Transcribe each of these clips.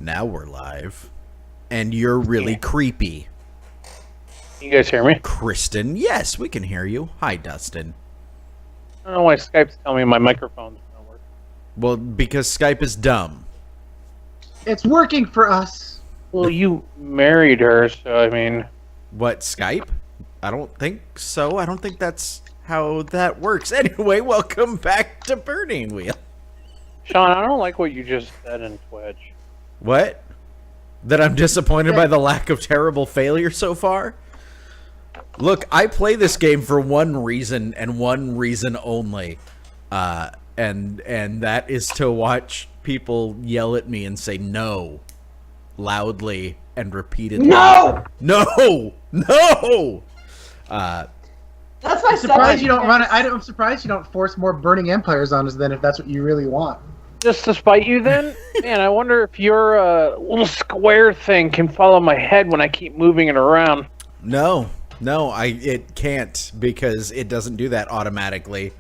Now we're live. And you're really creepy. Can you guys hear me? Kristen, yes, we can hear you. Hi, Dustin. I don't know why Skype's telling me my microphone's not working. Well, because Skype is dumb. It's working for us. Well, you married her, so I mean... What, Skype? I don't think so. I don't think that's how that works. Anyway, welcome back to Burning Wheel. Shaun, I don't like what you just said in Twitch. What? That I'm disappointed by the lack of terrible failure so far? Look, I play this game for one reason and one reason only. And that is to watch people yell at me and say no loudly and repeatedly. No! No! No! That's my I'm surprised you don't run it. I'm surprised you don't force more burning empires on us then if that's what you really want. Just to spite you then? Man, I wonder if your little square thing can follow my head when I keep moving it around. No, it can't because it doesn't do that automatically.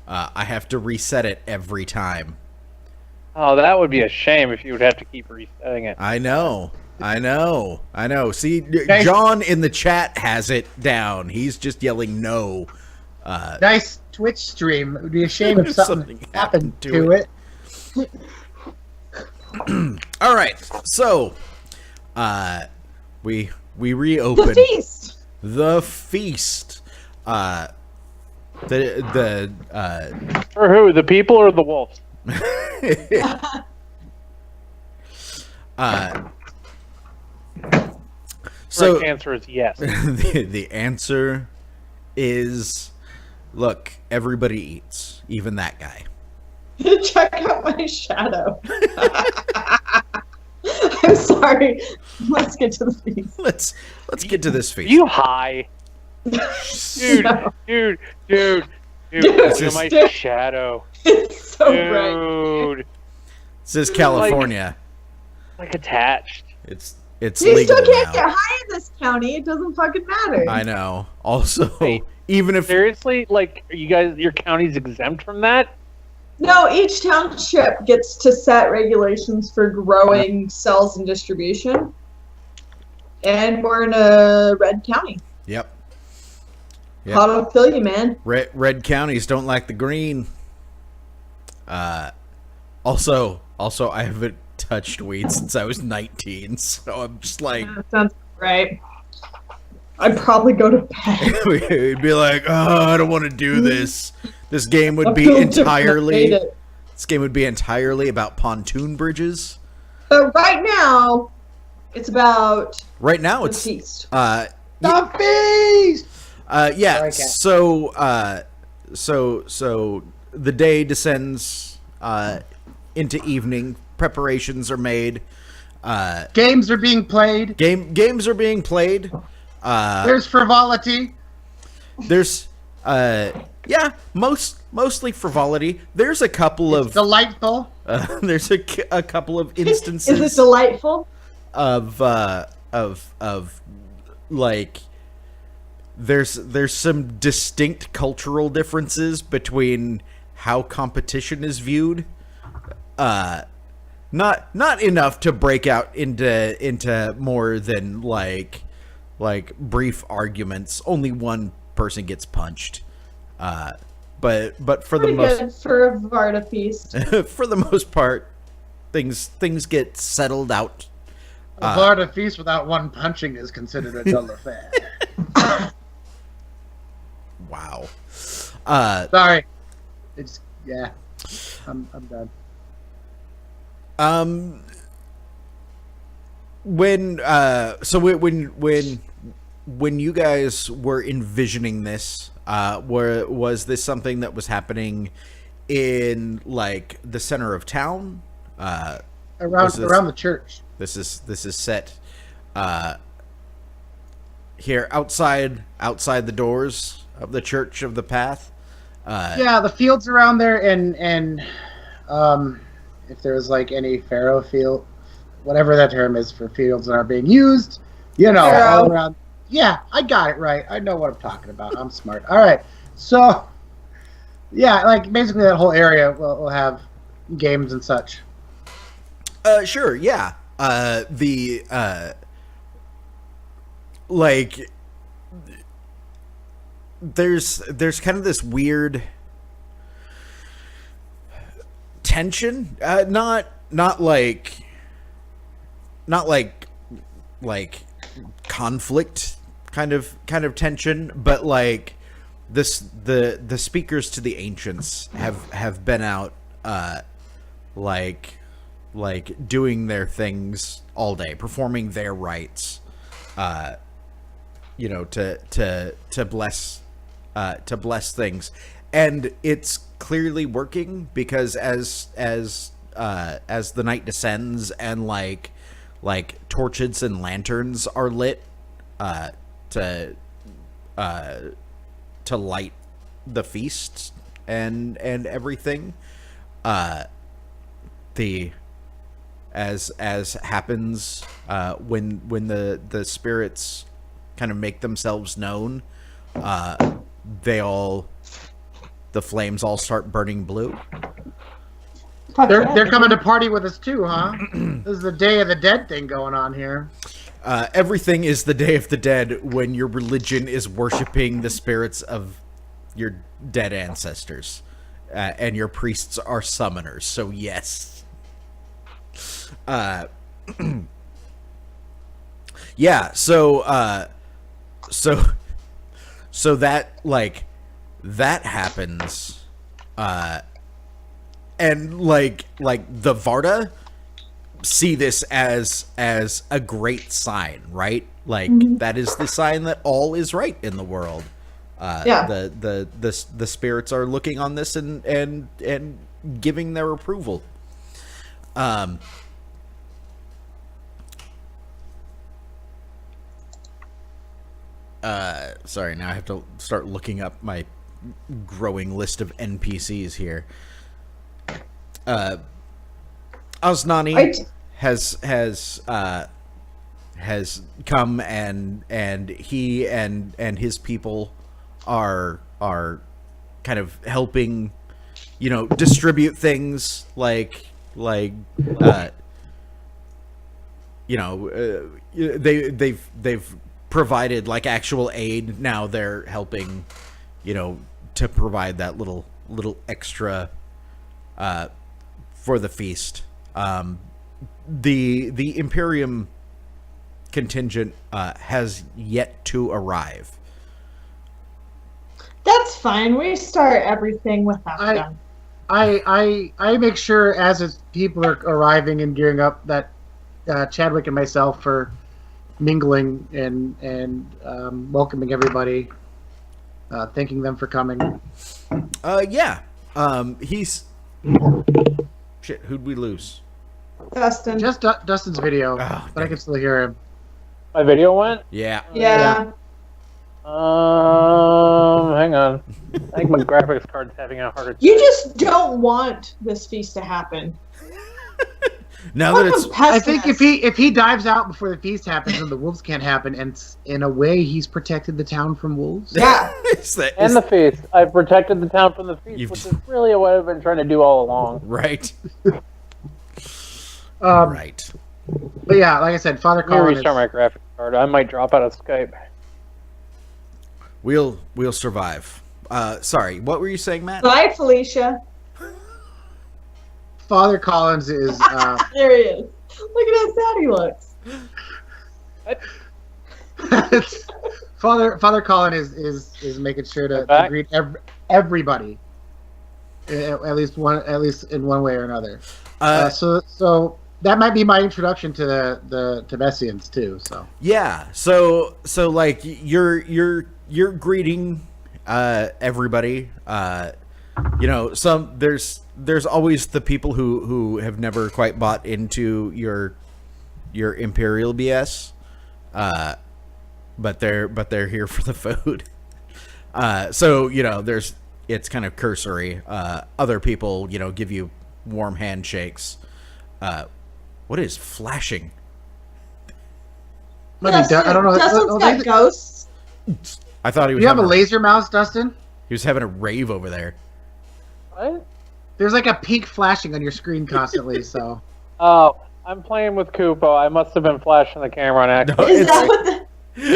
I have to reset it every time. Oh, that would be a shame if you would have to keep resetting it. I know. See, John in the chat has it down. He's just yelling no. Nice Twitch stream. It would be a shame if something happened to it. All right, so we reopen The feast. The feast. For who? The people or the wolves? So the answer is yes. the answer is, look, everybody eats, even that guy. Check out my shadow. I'm sorry. Let's get to the feast. Let's get to this feast. You high? Dude, No. dude. Dude, Look at my dude. shadow. It's so bright. Dude. This is California. Like attached. It's You legal still can't now. get high in this county. It doesn't fucking matter. I know. Also, Wait, even if Seriously? Like, are you guys, your county's exempt from that? No, each township gets to set regulations for growing cells and distribution. And we're in a red county. Yep. How feel you, man? Red counties don't like the green. Also, I haven't touched weed since I was 19, so I'm just like, That sounds right. I'd probably go to bed. we'd be like, oh, I don't want to do this. This game would I be feel different. I hate entirely. it. This game would be entirely about pontoon bridges. But right now, it's about Right now, the it's feast. The feast! yeah. Sorry, Kat. So the day descends into evening. Preparations are made. Games are being played. Games are being played. There's frivolity. There's mostly frivolity. There's a couple It's of delightful. there's a couple of instances Is it delightful? of like there's some distinct cultural differences between how competition is viewed. Not enough to break out into more than like brief arguments. Only one person gets punched. But for Pretty the most good for a Varda feast. for the most part, things get settled out. A Florida feast without one punching is considered a dull affair. Wow. Sorry. It's yeah. I'm done. When you guys were envisioning this, was this something that was happening in like the center of town? Around the church. This is set here outside the doors of the Church of the Path. Yeah, the fields around there, and if there was like any farrow field, whatever that term is for fields that aren't being used, all around. Yeah, I got it right. I know what I'm talking about. I'm smart. All right, so yeah, like basically that whole area will have games and such. Sure, yeah. like there's kind of this weird tension, not like conflict kind of tension, but like the speakers to the ancients have been out like doing their things all day, performing their rites, to bless things, and it's clearly working because as the night descends and like torches and lanterns are lit to light the feast and everything, as happens when the spirits kind of make themselves known, the flames all start burning blue. They're coming to party with us too, huh? This is the Day of the Dead thing going on here. Everything is the Day of the Dead when your religion is worshiping the spirits of your dead ancestors, and your priests are summoners. So yes. Yeah. So that that happens, and like the Varda see this as a great sign, right? Like that is the sign that all is right in the world. The spirits are looking on this and giving their approval. Sorry, now I have to start looking up my growing list of NPCs here. Osnani has come, and he and his people are kind of helping, distribute things they've provided like actual aid. Now they're helping, to provide that little extra for the feast. The Imperium contingent has yet to arrive. That's fine. We start everything without them. I make sure as people are arriving and gearing up that Chadwick and myself are mingling and welcoming everybody, thanking them for coming. Yeah. He's shit. Who'd we lose? Dustin. Just Dustin's video, but I can still hear him. My video went? Yeah. Yeah. Hang on. I think my graphics card's having a harder time. You just don't want this feast to happen. Now that it's, I think if he dives out before the feast happens, then the wolves can't happen, and in a way, he's protected the town from wolves. Yeah. And the feast. I've protected the town from the feast, which is really what I've been trying to do all along. Right. Right. But yeah, like I said, Father Let me Colin restart my graphics card. I might drop out of Skype. We'll survive. Sorry, what were you saying, Matt? Bye, Felicia. Father Collins is There he is. Look at how sad he looks. Father Colin is making sure to greet everybody, at least in one way or another. So that might be my introduction to the Messians too. So yeah, so like you're greeting everybody. There's always the people who have never quite bought into your Imperial BS, but they're here for the food. So it's kind of cursory. Other people give you warm handshakes. What is flashing? Dustin, I don't know. Dustin's got ghosts. I thought he was. Do you have a laser mouse, Dustin? He was having a rave over there. What? There's like a pink flashing on your screen constantly. So. Oh, I'm playing with Koopa. I must have been flashing the camera on accident. No, Is that what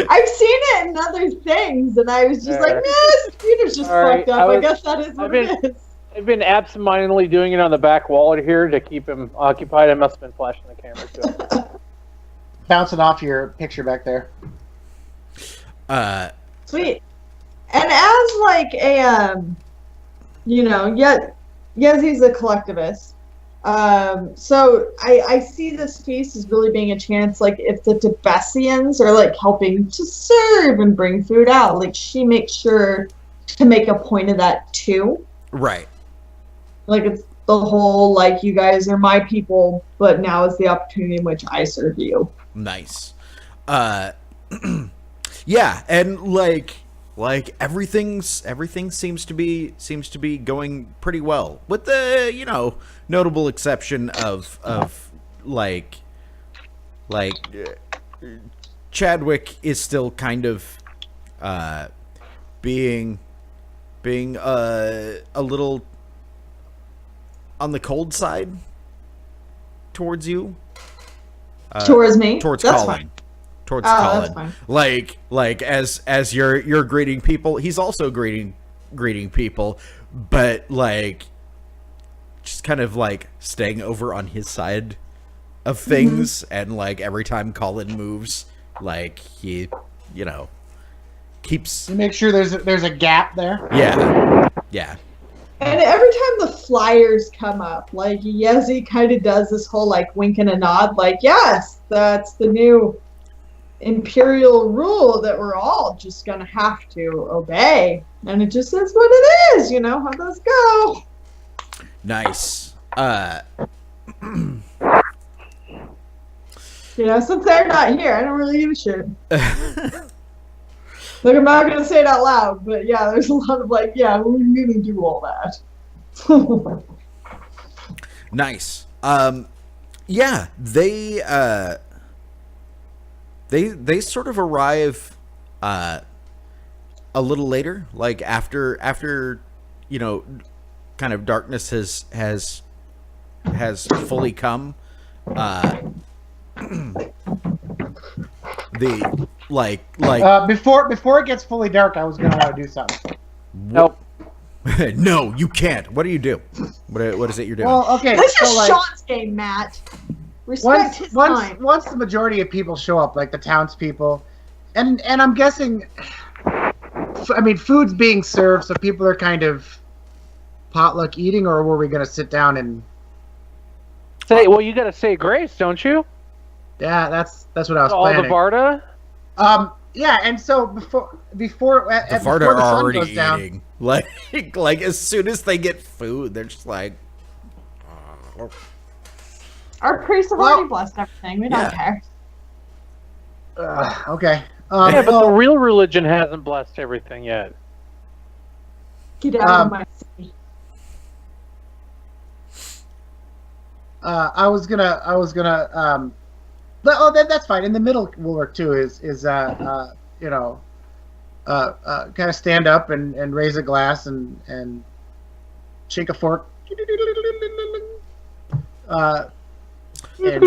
I've seen it in other things, and I was just like, There. nah, this computer's just Sorry, fucked up. I I was- guess that is what it is. I've been absentmindedly doing it on the back wall here to keep him occupied. I must have been flashing the camera too. Bouncing off your picture back there. Sweet. And as like a Yezi's a collectivist. So I see this piece as really being a chance, like if the Tibesians are like helping to serve and bring food out, like she makes sure to make a point of that too. Right. Like it's the whole like you guys are my people, but now is the opportunity in which I serve you. Nice. Yeah, and like everything seems to be going pretty well, with the notable exception of like Chadwick is still kind of being a little on the cold side towards you. Towards me. Towards That's Colin. fine. Towards Oh, Colin. that's fine. Like as you're greeting people, he's also greeting people, but like just kind of like staying over on his side of things, and like every time Colin moves, like he keeps You make sure there's a gap there. yeah. And every time the flyers come up, like Yezi kind of does this whole like wink and a nod, like, yes, that's the new imperial rule that we're all just gonna have to obey. And it just is what it is, how those go. Nice. Since they're not here, I don't really give a shit. Like, I'm not gonna say it out loud, but yeah, there's a lot of like, yeah, we really do all that. Nice. Yeah, they sort of arrive a little later, like after kind of darkness has fully come. The Before it gets fully dark, I was gonna want to do something. Nope. No, you can't. What do you do? What is it you're doing? Well, okay. This so is like, Shaun's game, Matt. Respect his time. once the majority of people show up, like the townspeople, and I'm guessing, I mean, food's being served, so people are kind of potluck eating, or were we gonna sit down and? Well, you got to say grace, don't you? Yeah, that's what I was All the planning. Varda. Yeah, and so before the before Varda the are sun already goes down, eating. Like as soon as they get food, they're just like. Our priests have already blessed everything. We don't care. okay. Yeah, but the well, real religion hasn't blessed everything yet. Get out of my city. I was gonna. That's fine. In the middle will work too. Is kind of stand up and raise a glass and shake a fork. And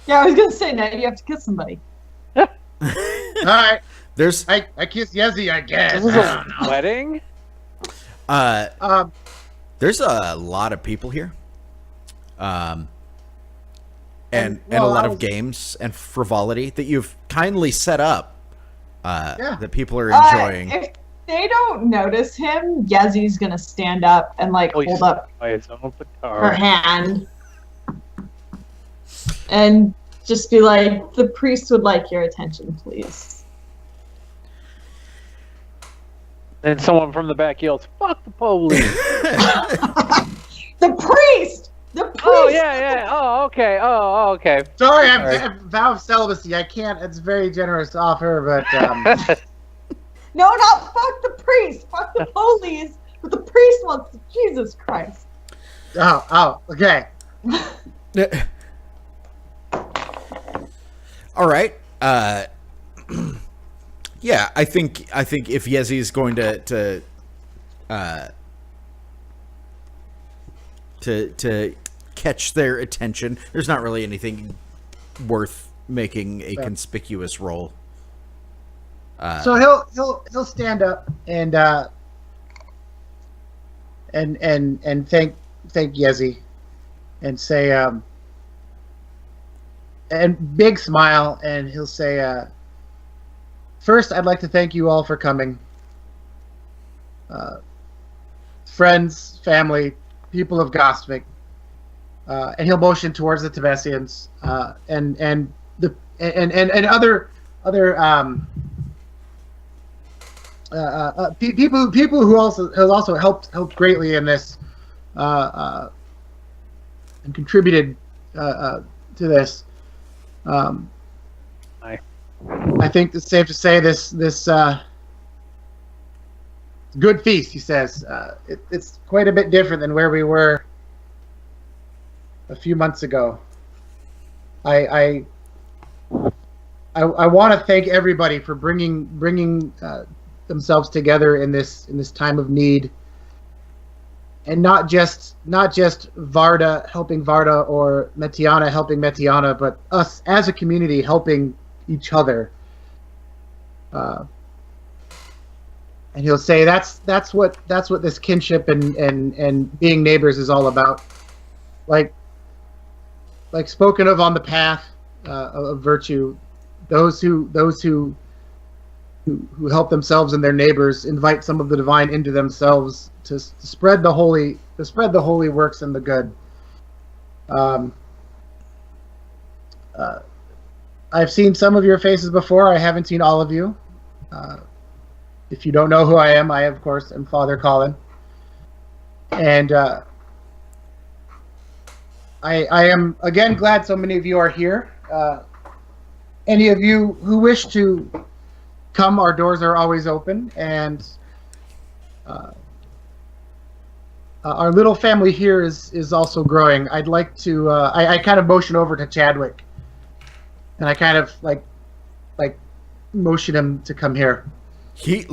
Yeah, I was gonna say now you have to kiss somebody. all right, There's I kiss Yezi, I guess. This is a wedding? there's a lot of people here. And a well, lot I of was- games and frivolity that you've kindly set up that people are Uh, enjoying. If they don't notice him, Yezi's gonna stand up and like Oh, he's hold up by his own her guitar. hand and just be like, "The priest would like your attention, please." Then someone from the back yells, "Fuck the police!" The priest. The priest. Oh yeah. Oh okay. Sorry, I'm Sorry. I'm vow of celibacy. I can't. It's very generous to offer, but No, not fuck the priest. Fuck the police. But the priest wants to. Jesus Christ. Okay. All right. Yeah, I think if Yezi is going to catch their attention. There's not really anything worth making a conspicuous role. So he'll stand up and thank Yezi and say and big smile, and he'll say, first, I'd like to thank you all for coming. Friends, family, people of Gostvik. And he'll motion towards the Tevesians and other people who also helped greatly in this and contributed to this. I think it's safe to say this good feast. He says it's quite a bit different than where we were a few months ago. I want to thank everybody for bringing themselves together in this time of need, and not just Varda helping Varda or Metiana helping Metiana, but us as a community helping each other. And he'll say that's what this kinship and being neighbors is all about. Like spoken of on the path of virtue, those who help themselves and their neighbors invite some of the divine into themselves to spread the holy works and the good. I've seen some of your faces before. I haven't seen all of you. If you don't know who I am, I of course am Father Colin, and I am again glad so many of you are here. Any of you who wish to come, our doors are always open, and our little family here is also growing. I'd like to. I kind of motion over to Chadwick, and I kind of like motion him to come here. He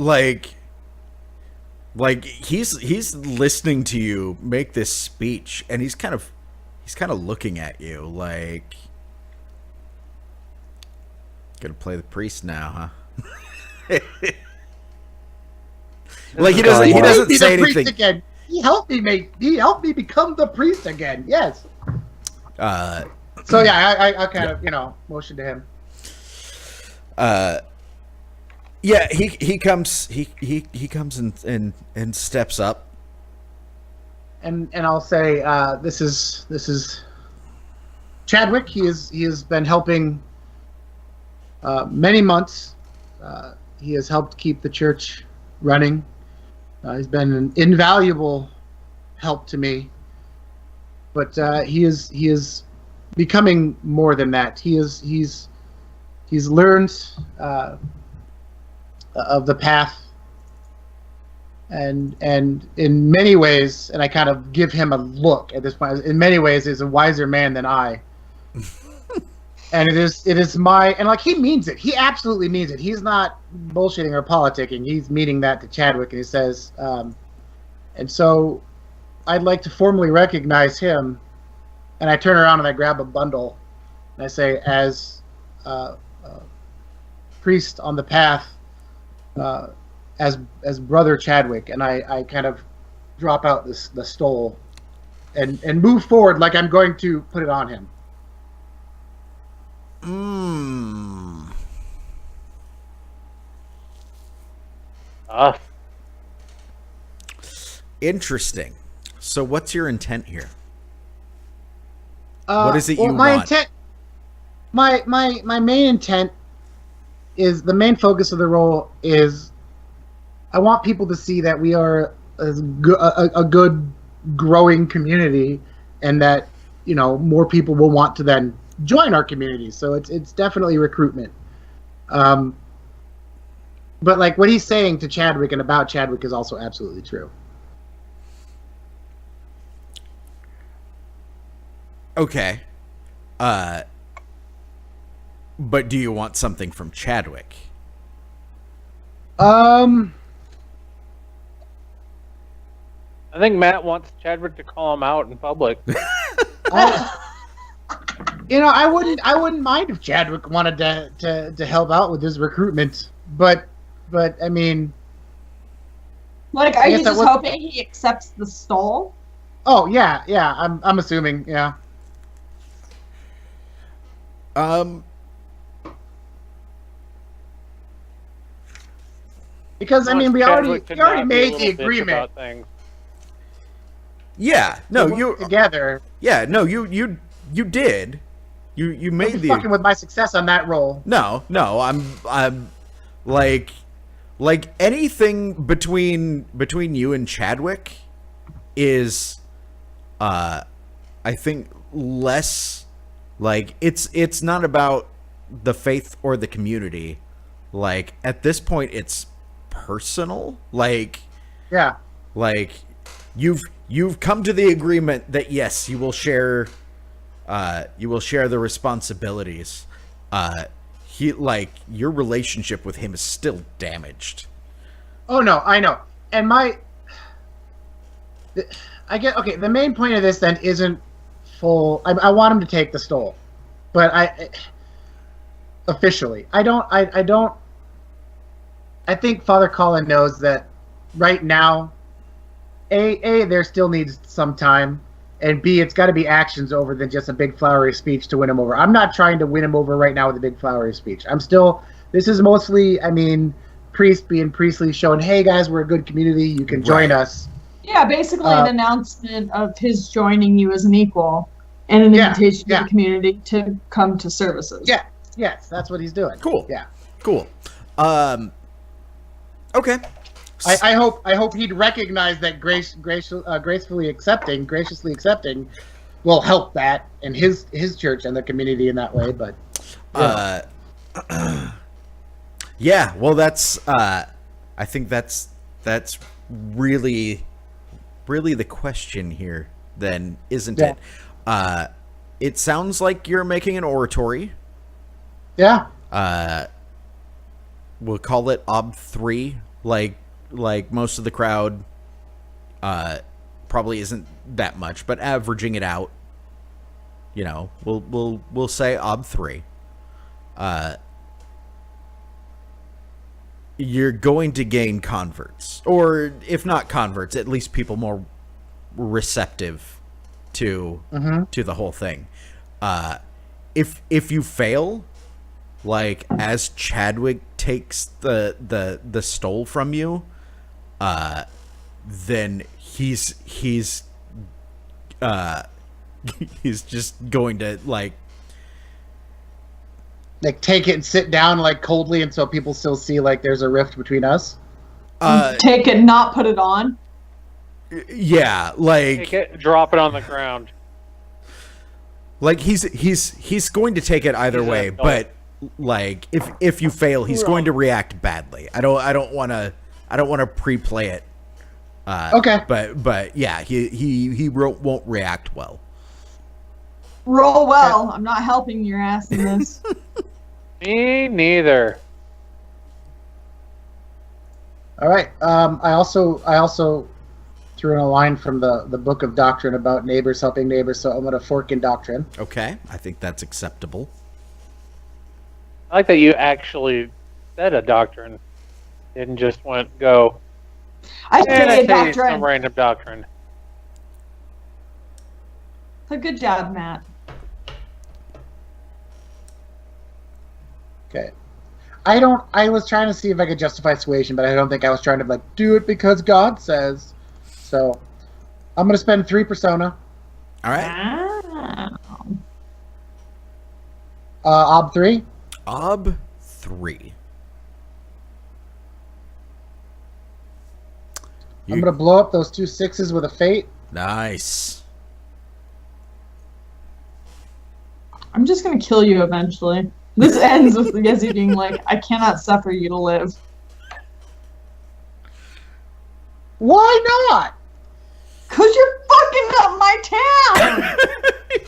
he's listening to you make this speech, and he's kind of looking at you like, gonna play the priest now, huh? Like he doesn't say anything. Again. He helped me become the priest again. Yes. So yeah, I kind of motion to him. Yeah, he comes and steps up. And I'll say this is Chadwick. He has been helping many months. He has helped keep the church running. He's been an invaluable help to me. But he is becoming more than that. He's learned of the path, and in many ways, and I kind of give him a look at this point. In many ways, is a wiser man than I. And it is my, and like he means it. He absolutely means it. He's not bullshitting or politicking. He's meaning that to Chadwick, and he says, and so I'd like to formally recognize him. And I turn around and I grab a bundle, and I say, as priest on the path, as Brother Chadwick, and I kind of drop out the stole, and move forward like I'm going to put it on him. Interesting. So what's your intent here? What is it you my want? Intent, my main intent is, the main focus of the role is, I want people to see that we are a good growing community, and that more people will want to then join our community. So it's definitely recruitment. But like what he's saying to Chadwick and about Chadwick is also absolutely true. Okay. But do you want something from Chadwick? I think Matt wants Chadwick to call him out in public. I wouldn't mind if Chadwick wanted to help out with his recruitment, but I mean, Like, are you just hoping he accepts the stole? oh yeah, I'm assuming, yeah. Because I mean, we already made the agreement. Yeah, no, you together. Yeah, no, you did. You made the fucking with my success on that roll. No, I'm like anything between you and Chadwick is I think less like it's not about the faith or the community. Like at this point it's personal. Like yeah. Like you've come to the agreement that yes, you will share the responsibilities. Your relationship with him is still damaged. Oh no, I know. And the main point of this then isn't full. I want him to take the stole, but officially, I don't. I think Father Colin knows that right now. A, there still needs some time, and B, it's got to be actions over than just a big flowery speech to win him over. I'm not trying to win him over right now with a big flowery speech. This is mostly, I mean, Priest being priestly, showing, hey guys, we're a good community, you can join us. Yeah, basically an announcement of his joining you as an equal, and an invitation to the community to come to services. Yeah, yes, that's what he's doing. Cool. Yeah. Cool. Okay. I hope he'd recognize that graciously accepting will help that and his church and the community in that way. But yeah, well, that's I think that's really the question here, then, isn't it? It sounds like you're making an oratory. Yeah. We'll call it Ob 3, like most of the crowd probably isn't that much, but averaging it out, we'll say Ob 3. You're going to gain converts, or if not converts, at least people more receptive to the whole thing. If you fail, like as Chadwick takes the stole from you, then he's just going to like take it and sit down like coldly, and so people still see like there's a rift between us. Take it, not put it on. Yeah, like take it, drop it on the ground. Like he's going to take it either way, but like if you fail, he's going to react badly. I don't want to pre-play it. Okay. But yeah, he won't react well. Roll well. I'm not helping your ass in this. Me neither. All right. I also threw in a line from the Book of Doctrine about neighbors helping neighbors, so I'm going to fork in doctrine. Okay, I think that's acceptable. I like that you actually said a doctrine, didn't just go. I say a doctrine. Some random doctrine. So good job, Matt. Okay. I was trying to see if I could justify suasion, but I don't think I was trying to like do it because God says. So I'm going to spend 3 persona. All right. Wow. Ob 3. Ob 3. I'm going to blow up those 2 6s with a fate. Nice. I'm just going to kill you eventually. This ends with Yezi being like, I cannot suffer you to live. Why not? Because you're fucking up my town!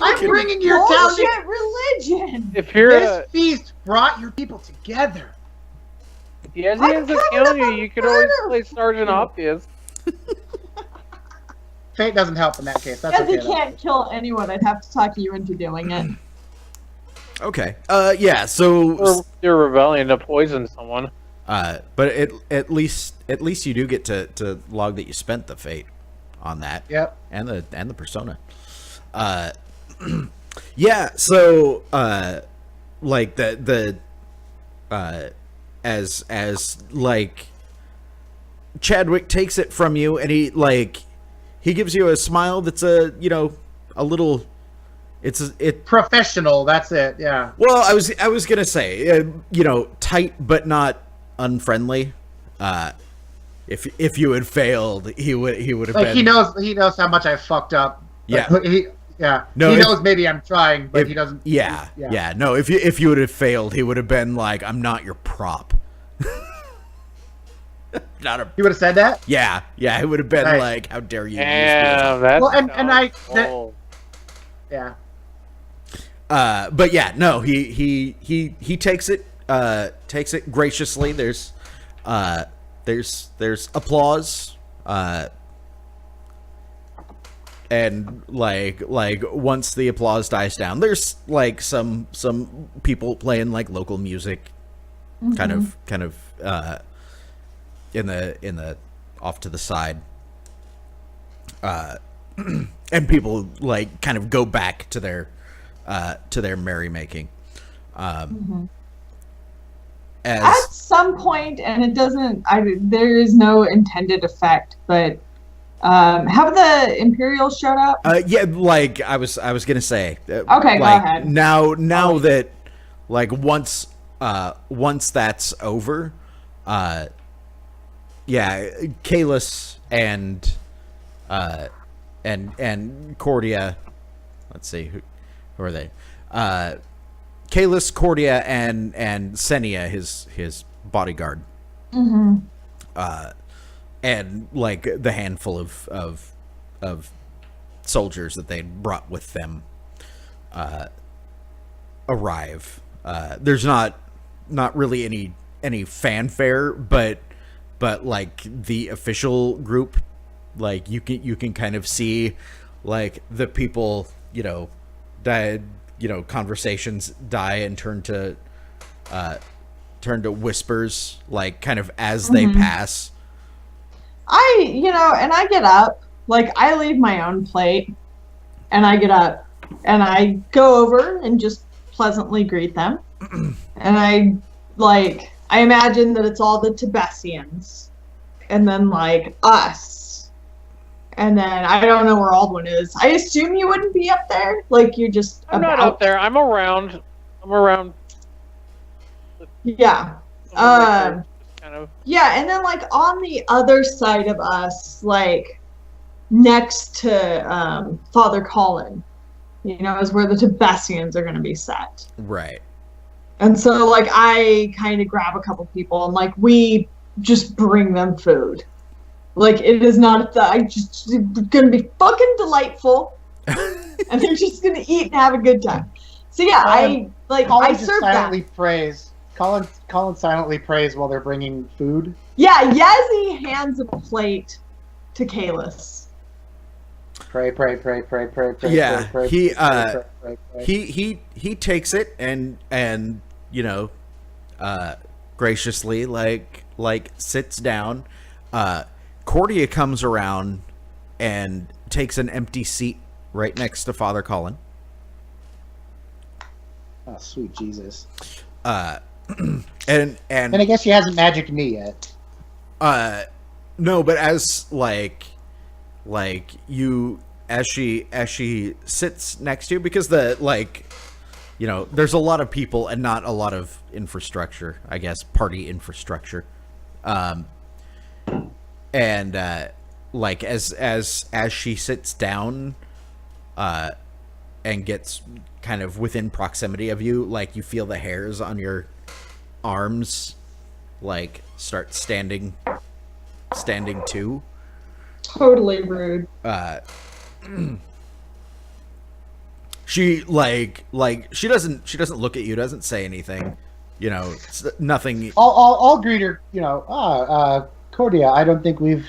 I'm bringing your town to religion! If you're this feast brought your people together. Yezi ends up killing you, you could always play Sergeant Obvious. fate doesn't help in that case. That's Yes, he okay. can't kill anyone. I'd have to talk you into doing it. Okay. Yeah. So, Your rebellion to poison someone. but at least you do get to log that you spent the fate on that. Yep. And the persona. Yeah. So, like as like Chadwick takes it from you, and he gives you a smile that's a little. It Professional. That's it. Yeah. Well, I was gonna say, tight but not unfriendly. If you had failed, he would have Like been. he knows how much I fucked up. Yeah. Like, he No, knows maybe I'm trying, but he doesn't. Yeah. No, if you would have failed, he would have been like, "I'm not your prop." Not a. He would have said that. Yeah. He would have been Nice. like, "How dare you?" Yeah, that's Well, yeah. But yeah, no, he takes it graciously. There's applause, and like once the applause dies down, there's like some people playing like local music, kind of in the off to the side, and people like kind of go back to their merrymaking. At some point, and it doesn't. There is no intended effect, but have the Imperials showed up? Yeah, like I was gonna say. Okay, go ahead. Now that like once that's over, yeah, Kalis and Cordia. Let's see who are they? Kalis, Cordia, and Senia, his bodyguard. And like the handful of soldiers that they brought with them arrive. There's not really any fanfare, but like the official group, like you can kind of see like the people, died, conversations die and turn to whispers, like kind of as they pass. And I get up, like I leave my own plate, and I get up, and I go over and just pleasantly greet them, and I imagine that it's all the Tibesians, and then like us, and then I don't know where Aldwin is. I assume you wouldn't be up there, like you're just. I'm not up there. I'm around. Yeah. Kind of. Yeah, and then like on the other side of us, like next to Father Colin, is where the Tibesians are going to be set. Right. And so like I kind of grab a couple people and like we just bring them food. Like it is not it's going to be fucking delightful, and they're just going to eat and have a good time. So yeah, I serve silently that. prays. Colin silently prays while they're bringing food. Yeah, Yazzie hands a plate to Kalis. Pray. Yeah, pray, he takes it and graciously like sits down. Cordia comes around and takes an empty seat right next to Father Colin. Oh, sweet Jesus. And I guess she hasn't magicked me yet. No, but as like you as she sits next to you, because there's a lot of people and not a lot of infrastructure, I guess, party infrastructure. And like as she sits down and gets kind of within proximity of you, like you feel the hairs on your arms like start standing too. Totally rude. She she doesn't look at you, doesn't say anything, it's nothing. I'll greet her, Cordia, I don't think we've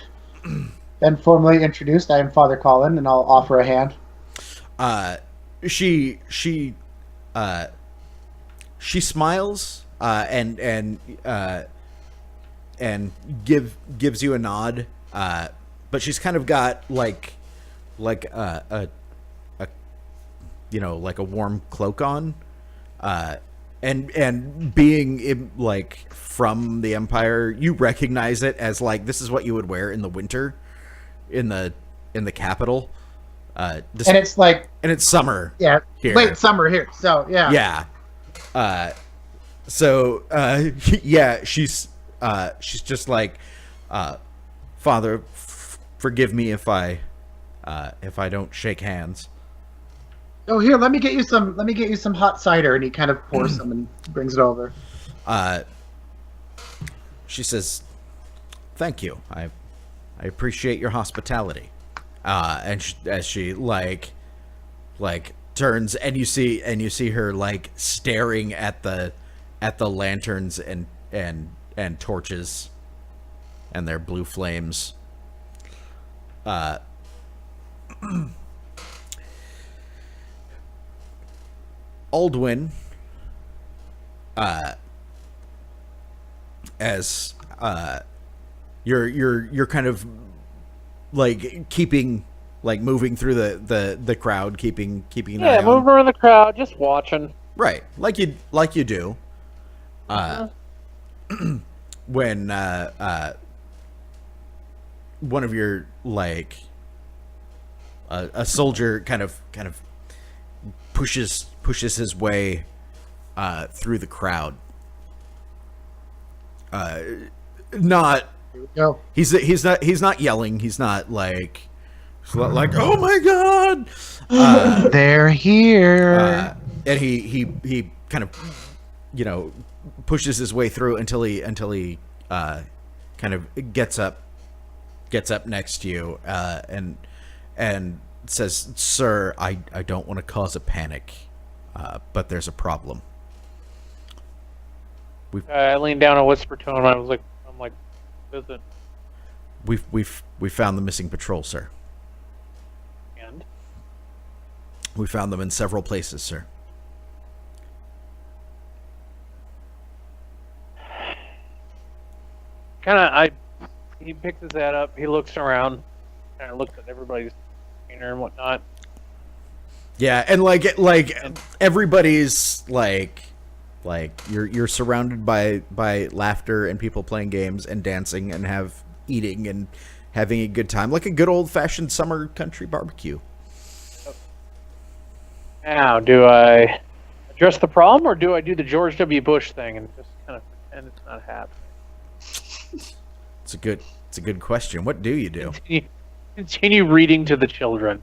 Been formally introduced. I am Father Colin, and I'll offer a hand. She smiles and gives you a nod, but she's kind of got like a like a warm cloak on, and being like from the Empire, you recognize it as like this is what you would wear in the winter in the capital. And it's like, and it's summer. yeah, here. late summer here. So yeah, Yeah. Yeah, she's just like, Father, forgive me if I don't shake hands. Oh, here, let me get you some hot cider, and he kind of pours some and brings it over. She says, "Thank you. I appreciate your hospitality." As she like turns, and you see her like staring at the lanterns and torches and their blue flames. Aldwin, as you're kind of like keeping, like moving through the crowd, keeping an eye on. Moving around the crowd, just watching. Right, like you do. When one of your like a soldier kind of pushes his way through the crowd. Not Here we go. he's not yelling. He's not like oh my god. They're here. And he kind of pushes his way through until he kind of gets up next to you and says, "Sir, I don't want to cause a panic, but there's a problem." I leaned down and whispered to him. I'm like, visit. We found the missing patrol, sir. And We found them in several places, sir. he picks his head up. He looks around, kind of looks at everybody's demeanor and whatnot. Yeah, and like everybody's like you're surrounded by laughter and people playing games and dancing and eating and having a good time, like a good old fashioned summer country barbecue. Now, do I address the problem, or do I do the George W. Bush thing and just kind of pretend it's not happening? It's a good question. What do you do? Continue reading to the children.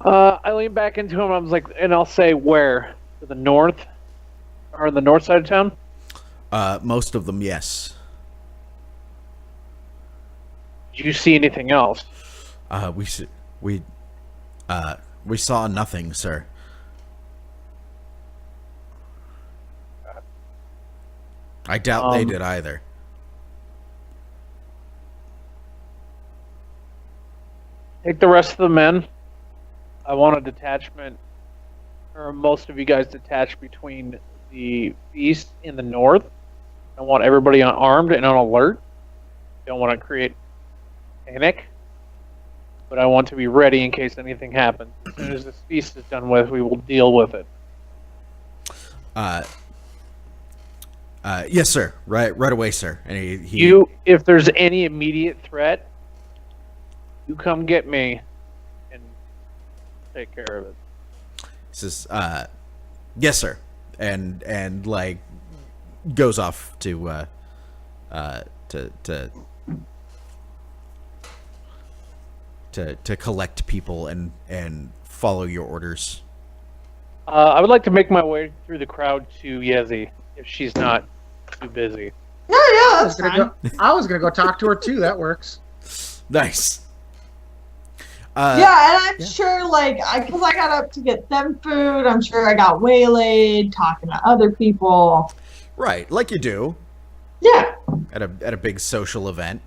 I lean back into him. I was like, and I'll say, where? To the north, or the north side of town? Most of them, yes. Did you see anything else? We saw nothing, sir. I doubt they did either. Take the rest of the men. I want a detachment, or most of you guys detached between the east and the north. I want everybody armed and on alert. Don't want to create panic, but I want to be ready in case anything happens. As soon as this feast is done with, we will deal with it. Yes, sir. Right away, sir. And if there's any immediate threat, you come get me and take care of it. Says, yes, sir, and like goes off to collect people and follow your orders. I would like to make my way through the crowd to Yezi if she's not too busy. Yeah, that's fine. I was gonna go talk to her too. That works. Nice. Yeah, and I'm sure, like, because I got up to get them food, I'm sure I got waylaid, talking to other people. Right, like you do Yeah. at a big social event.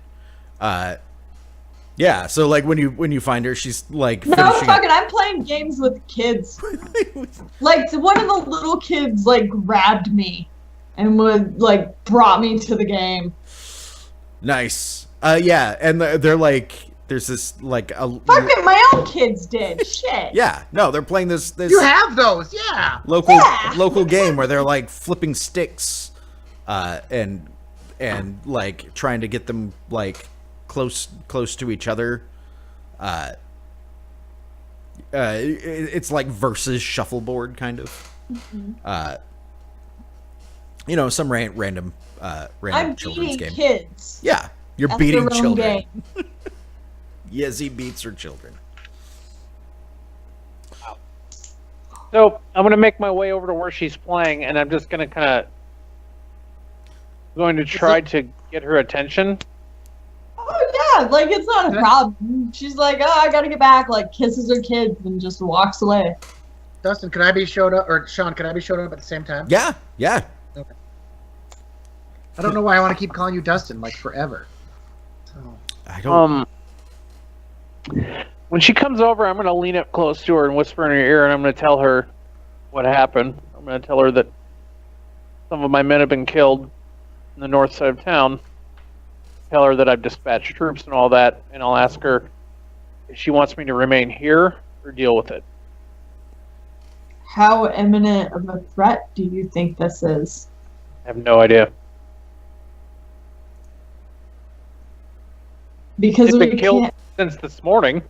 Yeah. So like when you find her, she's like No, finishing. fucking, I'm playing games with kids. Like, one of the little kids, like, grabbed me and brought me to the game. Nice. Yeah, and they're like, there's this like a Fucking my own kids did. Shit. yeah. No, they're playing this You have those, yeah. local game where they're like flipping sticks, and like trying to get them like close to each other. It's like versus shuffleboard kind of. You know, some random I'm children's beating game. kids. Yeah, you're That's beating their own children. game. Yezi beats her children. So I'm gonna make my way over to where she's playing, and I'm just gonna going to try to get her attention. Oh yeah, like it's not a problem. She's like, oh, I gotta get back. Like kisses her kids and just walks away. Dustin, can I be showed up, or Shaun, can I be showed up at the same time? Yeah, yeah. Okay. I don't know why I want to keep calling you Dustin, like forever. So. I don't. When she comes over, I'm gonna lean up close to her and whisper in her ear, and I'm gonna tell her what happened. I'm gonna tell her that some of my men have been killed in the north side of town. Tell her that I've dispatched troops and all that, and I'll ask her if she wants me to remain here or deal with it. How imminent of a threat do you think this is? I have no idea. Because They've we been killed can't. since this morning.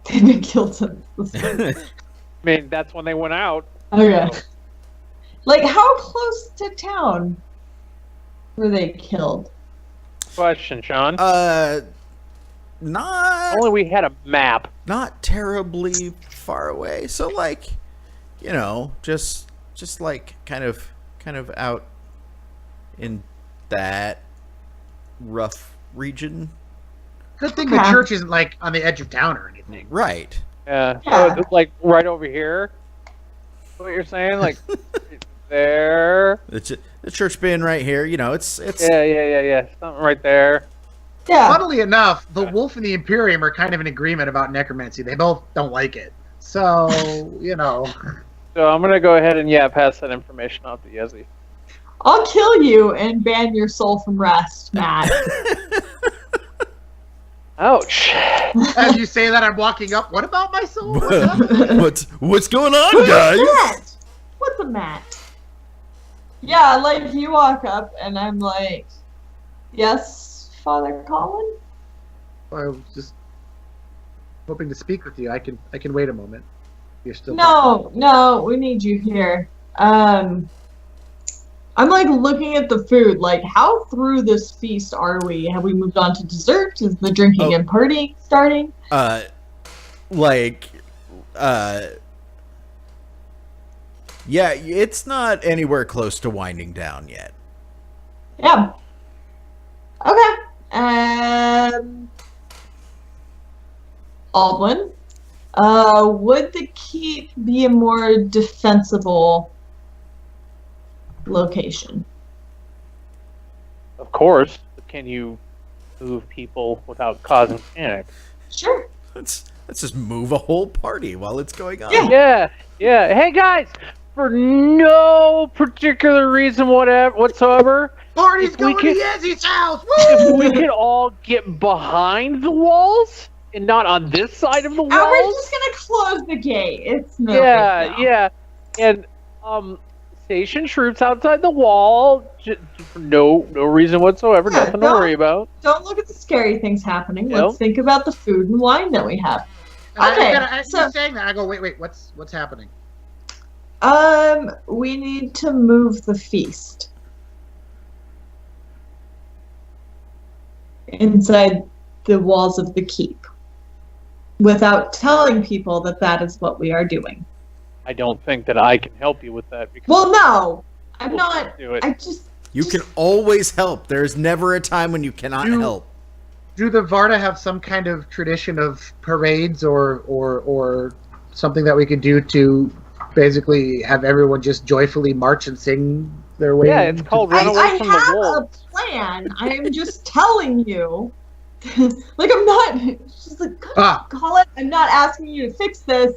They've been killed since this morning. I mean, that's when they went out. Okay. So, Like, how close to town were they killed? question, Shaun. Not Only we had a map. not terribly far away. So like, you know, just like kind of out in that rough region. Good thing the Okay. church isn't like on the edge of town or anything. Right. Yeah. Yeah. So it's like right over here. What you're saying? Like there. The church being right here, you know, it's Yeah. Something right there. Yeah. Funnily enough, the Wolf and the Imperium are kind of in agreement about necromancy. They both don't like it. So, you know. So I'm gonna go ahead and pass that information off to Yezi. I'll kill you and ban your soul from rest, Matt. Ouch. As you say that, I'm walking up. What about my soul? What's happening? what's going on, guys? Matt? What's a Matt? Yeah, like you walk up and I'm like, yes, Father Colin? I was just hoping to speak with you. I can wait a moment. You're still talking. No, we need you here. I'm like looking at the food, like how through this feast are we? Have we moved on to dessert? Is the drinking and partying starting? Yeah, it's not anywhere close to winding down yet. Yeah. Okay. Aldwin, would the keep be a more defensible location? Of course. But can you move people without causing panic? Sure. Let's just move a whole party while it's going on. Yeah. Yeah. Hey guys, for no particular reason whatsoever, Party's If we going can- to Yezi's house! if Woo! we could all get behind the walls and not on this side of the And we're walls. just gonna close the gate. It's no big deal. Yeah. And station troops outside the wall for no reason whatsoever, Yeah, nothing to don't- worry about. Don't look at the scary things happening. Nope. Let's think about the food and wine that we have. Okay, As so- you're saying that, I go, wait, what's happening? We need to move the feast inside the walls of the keep without telling people that that is what we are doing. I don't think that I can help you with that because Well, no, I'm we'll not. do it. I just You can always help. There's never a time when you cannot help. Do the Varda have some kind of tradition of parades or something that we could do to basically have everyone just joyfully march and sing their way? Yeah, it's called I, Run Away I from the have Wolves. a plan. I am just telling you. Like, I'm not. Just like, Ah, call it. I'm not asking you to fix this.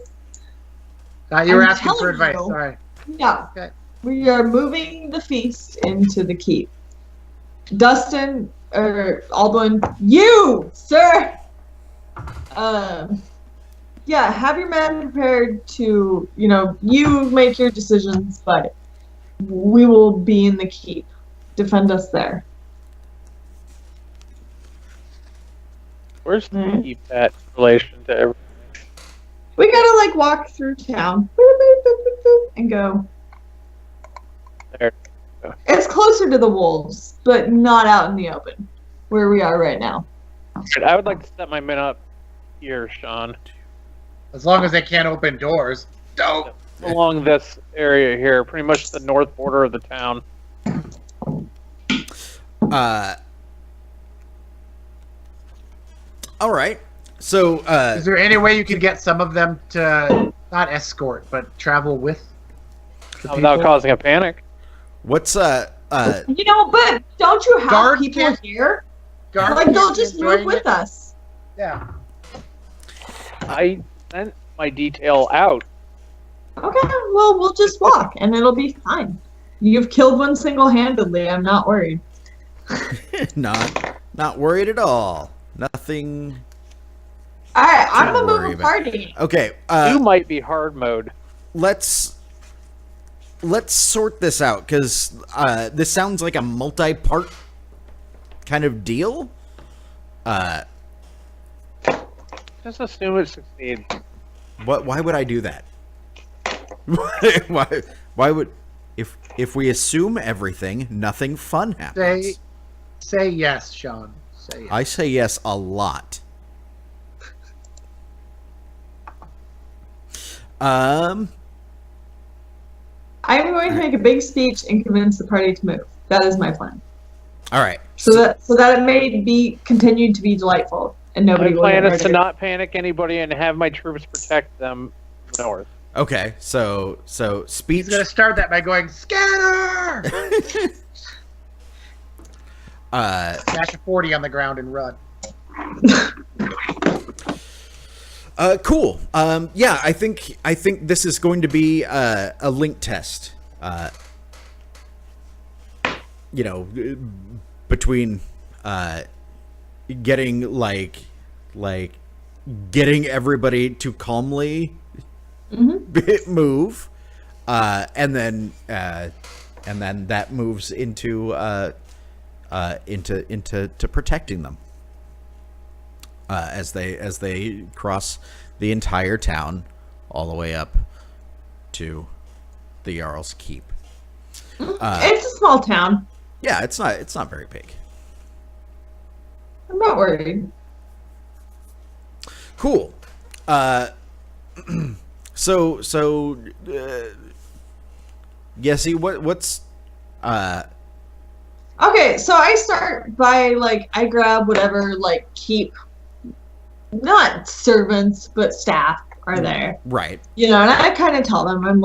you were I'm asking for telling advice. you. Sorry. No. Okay. We are moving the feast into the keep. Dustin or Aldwin, you, sir. Yeah, have your men prepared to, you make your decisions, but we will be in the keep. Defend us there. Where's the keep at in relation to everything? We gotta walk through town and go. There. It's closer to the wolves, but not out in the open, where we are right now. I would like to set my men up here, Shaun, As long as they can't open doors. Dope. along this area here, pretty much the north border of the town. All right. So, Is there any way you could get some of them to not escort but travel with the Without people? causing a panic. what's But don't you have Guard people can't- here? Guard Like, they'll can't be just move enjoying with it? us. Yeah. I sent my detail out. Okay, well, we'll just walk, and it'll be fine. You've killed one single-handedly. I'm not worried. not worried at all. Nothing. All right, I'm Don't gonna worry move a about party. Okay. You might be hard mode. Let's sort this out because this sounds like a multi-part kind of deal. Just assume it succeeds. Why would I do that? Why would if we assume everything, nothing fun happens? Say yes, Shaun. Say yes. I say yes a lot. I'm going to make a big speech and convince the party to move. That is my plan. All right. So that it may be continued to be delightful and nobody My will plan get is to murdered. not panic anybody and have my troops protect them north. Okay. So speech. He's gonna start that by going scatter. Smash a 40 on the ground and run. Cool. Yeah, I think this is going to be a link test. Between getting getting everybody to calmly move, and then that moves into protecting them. As they cross the entire town, all the way up to the Jarl's Keep. It's a small town. Yeah, it's not very big. I'm not worried. Cool. So Yessie, what's Okay, so I start by I grab whatever keep, not servants but staff are there. right? And I kind of tell them, I'm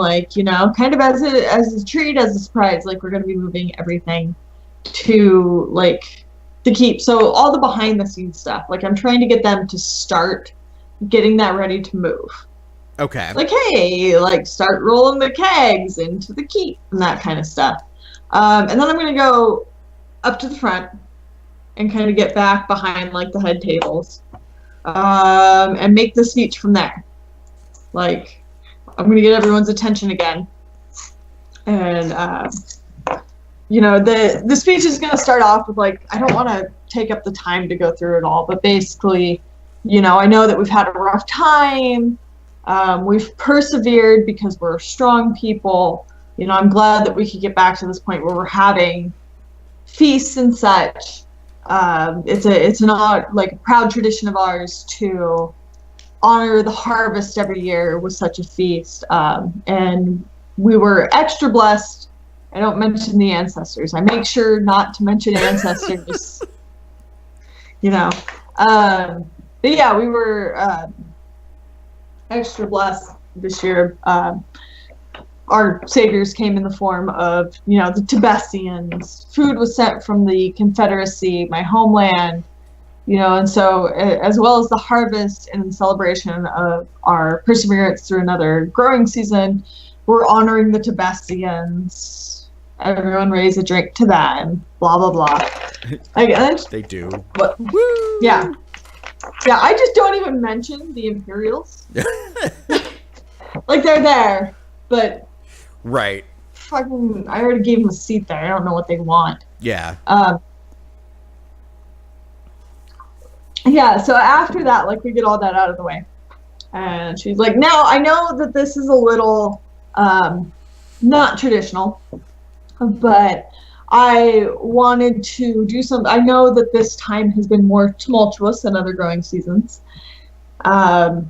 kind of as a treat, as a surprise, we're gonna be moving everything to the keep. So all the behind the scenes stuff, I'm trying to get them to start getting that ready to move. Okay. Hey, start rolling the kegs into the keep and that kind of stuff. And then I'm gonna go up to the front and kind of get back behind the head tables, and make the speech from there. I'm gonna get everyone's attention again, and the speech is gonna start off with I don't want to take up the time to go through it all, but basically, I know that we've had a rough time. We've persevered because we're strong people. I'm glad that we could get back to this point where we're having feasts and such. It's a proud tradition of ours to honor the harvest every year with such a feast. And we were extra blessed. I don't mention the ancestors. I make sure not to mention ancestors. But yeah, we were extra blessed this year. Our saviors came in the form of, the Tibesians. Food was sent from the Confederacy, my homeland, and so as well as the harvest and the celebration of our perseverance through another growing season, we're honoring the Tibesians. Everyone raise a drink to them, blah, blah, blah. They do. But, yeah. Yeah, I just don't even mention the Imperials. Like, they're there, but... Right. Fucking, I already gave them a seat there. I don't know what they want. Yeah. Yeah, so after that, like, we get all that out of the way. And she's like, now, I know that this is a little, not traditional, but I wanted to do something. I know that this time has been more tumultuous than other growing seasons. And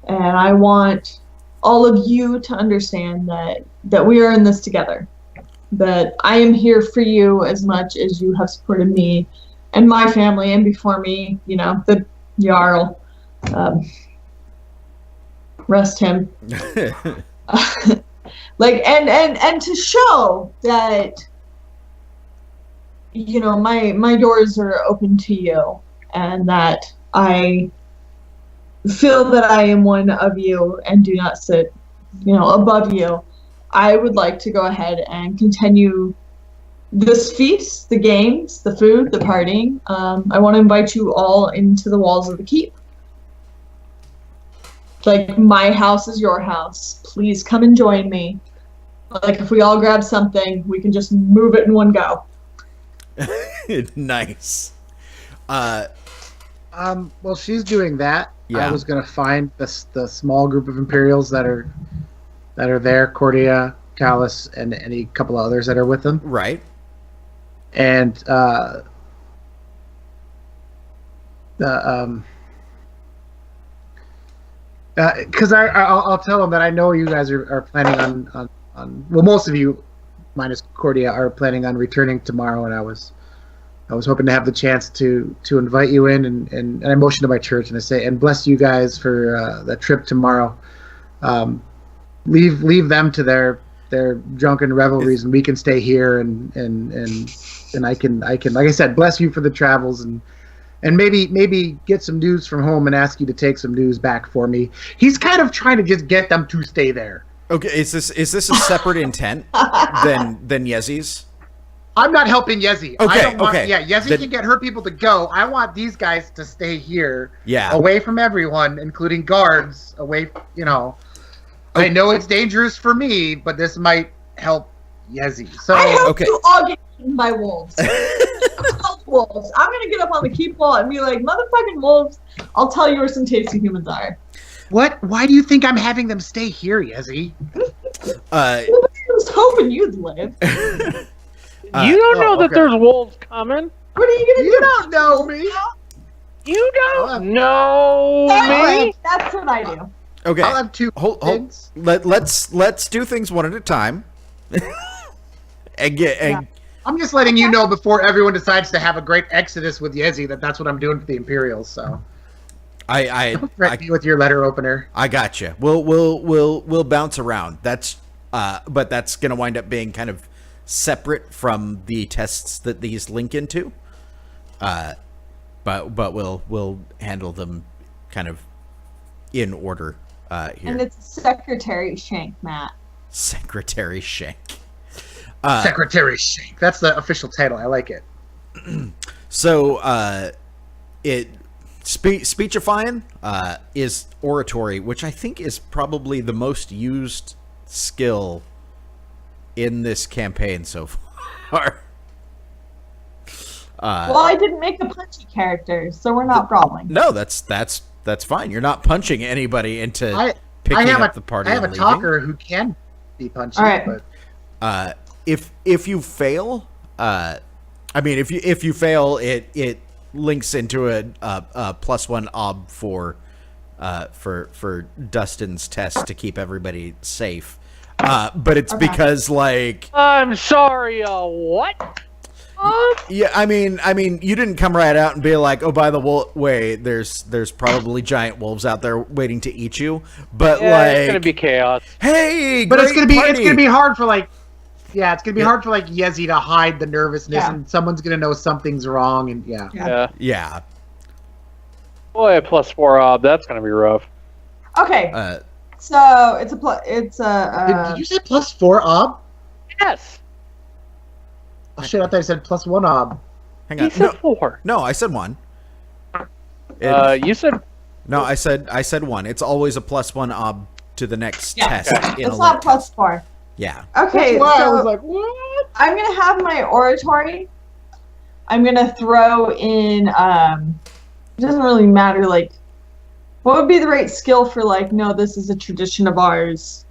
I want all of you to understand that we are in this together. That I am here for you as much as you have supported me and my family, and before me, the Jarl. Rest him. Like, and to show that, my doors are open to you, and that I feel that I am one of you and do not sit, above you. I would like to go ahead and continue this feast, the games, the food, the partying. I want to invite you all into the walls of the keep. Like, my house is your house. Please come and join me. Like, if we all grab something, we can just move it in one go. Nice. Well, she's doing that. Yeah. I was gonna find the small group of Imperials that are there, Cordia, Callus, and any couple of others that are with them. Right. And because I'll tell them that I know you guys are planning on well, most of you, minus Cordia, are planning on returning tomorrow, and I was hoping to have the chance to invite you in, and I motion to my church and I say, and bless you guys for that trip tomorrow. Leave them to their drunken revelries, and we can stay here, and I can, like I said, bless you for the travels, and maybe get some news from home and ask you to take some news back for me. He's kind of trying to just get them to stay there. Okay, is this a separate intent than Yezi's? I'm not helping Yezi. Okay, I don't want, okay. Yeah, Yezi can get her people to go. I want these guys to stay here. Yeah. Away from everyone, including guards. Away, I know it's dangerous for me, but this might help Yezi. So I hope you all get eaten by wolves. Wolves. I'm gonna get up on the keep wall and be like, motherfucking wolves, I'll tell you where some tasty humans are. What? Why do you think I'm having them stay here, Yezi? I was hoping you'd live. You don't know that there's wolves coming. What are you gonna do? You don't know me. You don't know me. That's what I do. Okay. I'll have two Hold. things. Let's do things one at a time. I'm just letting you know before everyone decides to have a great exodus with Yezi that's what I'm doing for the Imperials. So don't threaten me with your letter opener. I got you. We'll bounce around. But that's gonna wind up being kind of separate from the tests that these link into. But we'll handle them kind of in order here. And it's Secretary Shank, Matt. Secretary Shank. Secretary Shank. That's the official title. I like it. So, speechifying is oratory, which I think is probably the most used skill in this campaign so far. Well, I didn't make a punchy character, so we're not brawling. No, that's fine. You're not punching anybody into picking up the party. I have and a leaving. talker who can be punchy. All right. But if you fail, if you fail, it links into a +1 ob for Dustin's test to keep everybody safe. But it's because, like, I'm sorry, what? Yeah, I mean, you didn't come right out and be like, "Oh, by the way, there's probably giant wolves out there waiting to eat you." But Yeah, like, it's gonna be chaos. hey, But it's great gonna party. be hard for like, yeah, it's gonna be hard for like Yezi to hide the nervousness, Yeah. and someone's gonna know something's wrong, and yeah. Yeah. Yeah. Boy, a +4 ob. That's gonna be rough. Okay, so it's Did you say +4 ob? Yes. Oh shit! I thought I said +1 ob. Hang He on. said 4. No, I said 1. You said No, I said 1. It's always a +1 ob to the next Yeah. test. In it's a not lit test. +4. Yeah. Okay, That's why I so was like, what? I'm gonna have my oratory. I'm gonna throw in. It doesn't really matter. Like, what would be the right skill for like? No, this is a tradition of ours.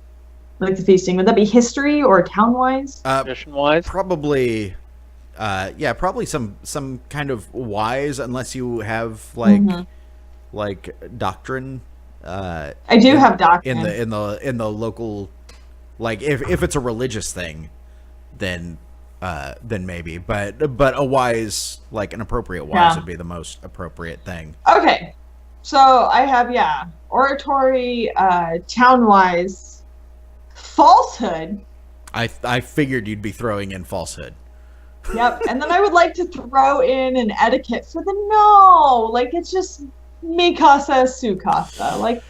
Like the feasting. Would that be history or town-wise? tradition-wise. Probably. Yeah, probably some kind of wise, unless you have like like doctrine. I do have doctrine. in the local, like if it's a religious thing, then maybe, but a wise, like an appropriate wise would be the most appropriate thing. Okay, so I have oratory, town-wise, falsehood. I figured you'd be throwing in falsehood. Yep, and then I would like to throw in an etiquette for the no. Like it's just mi casa su casa. Like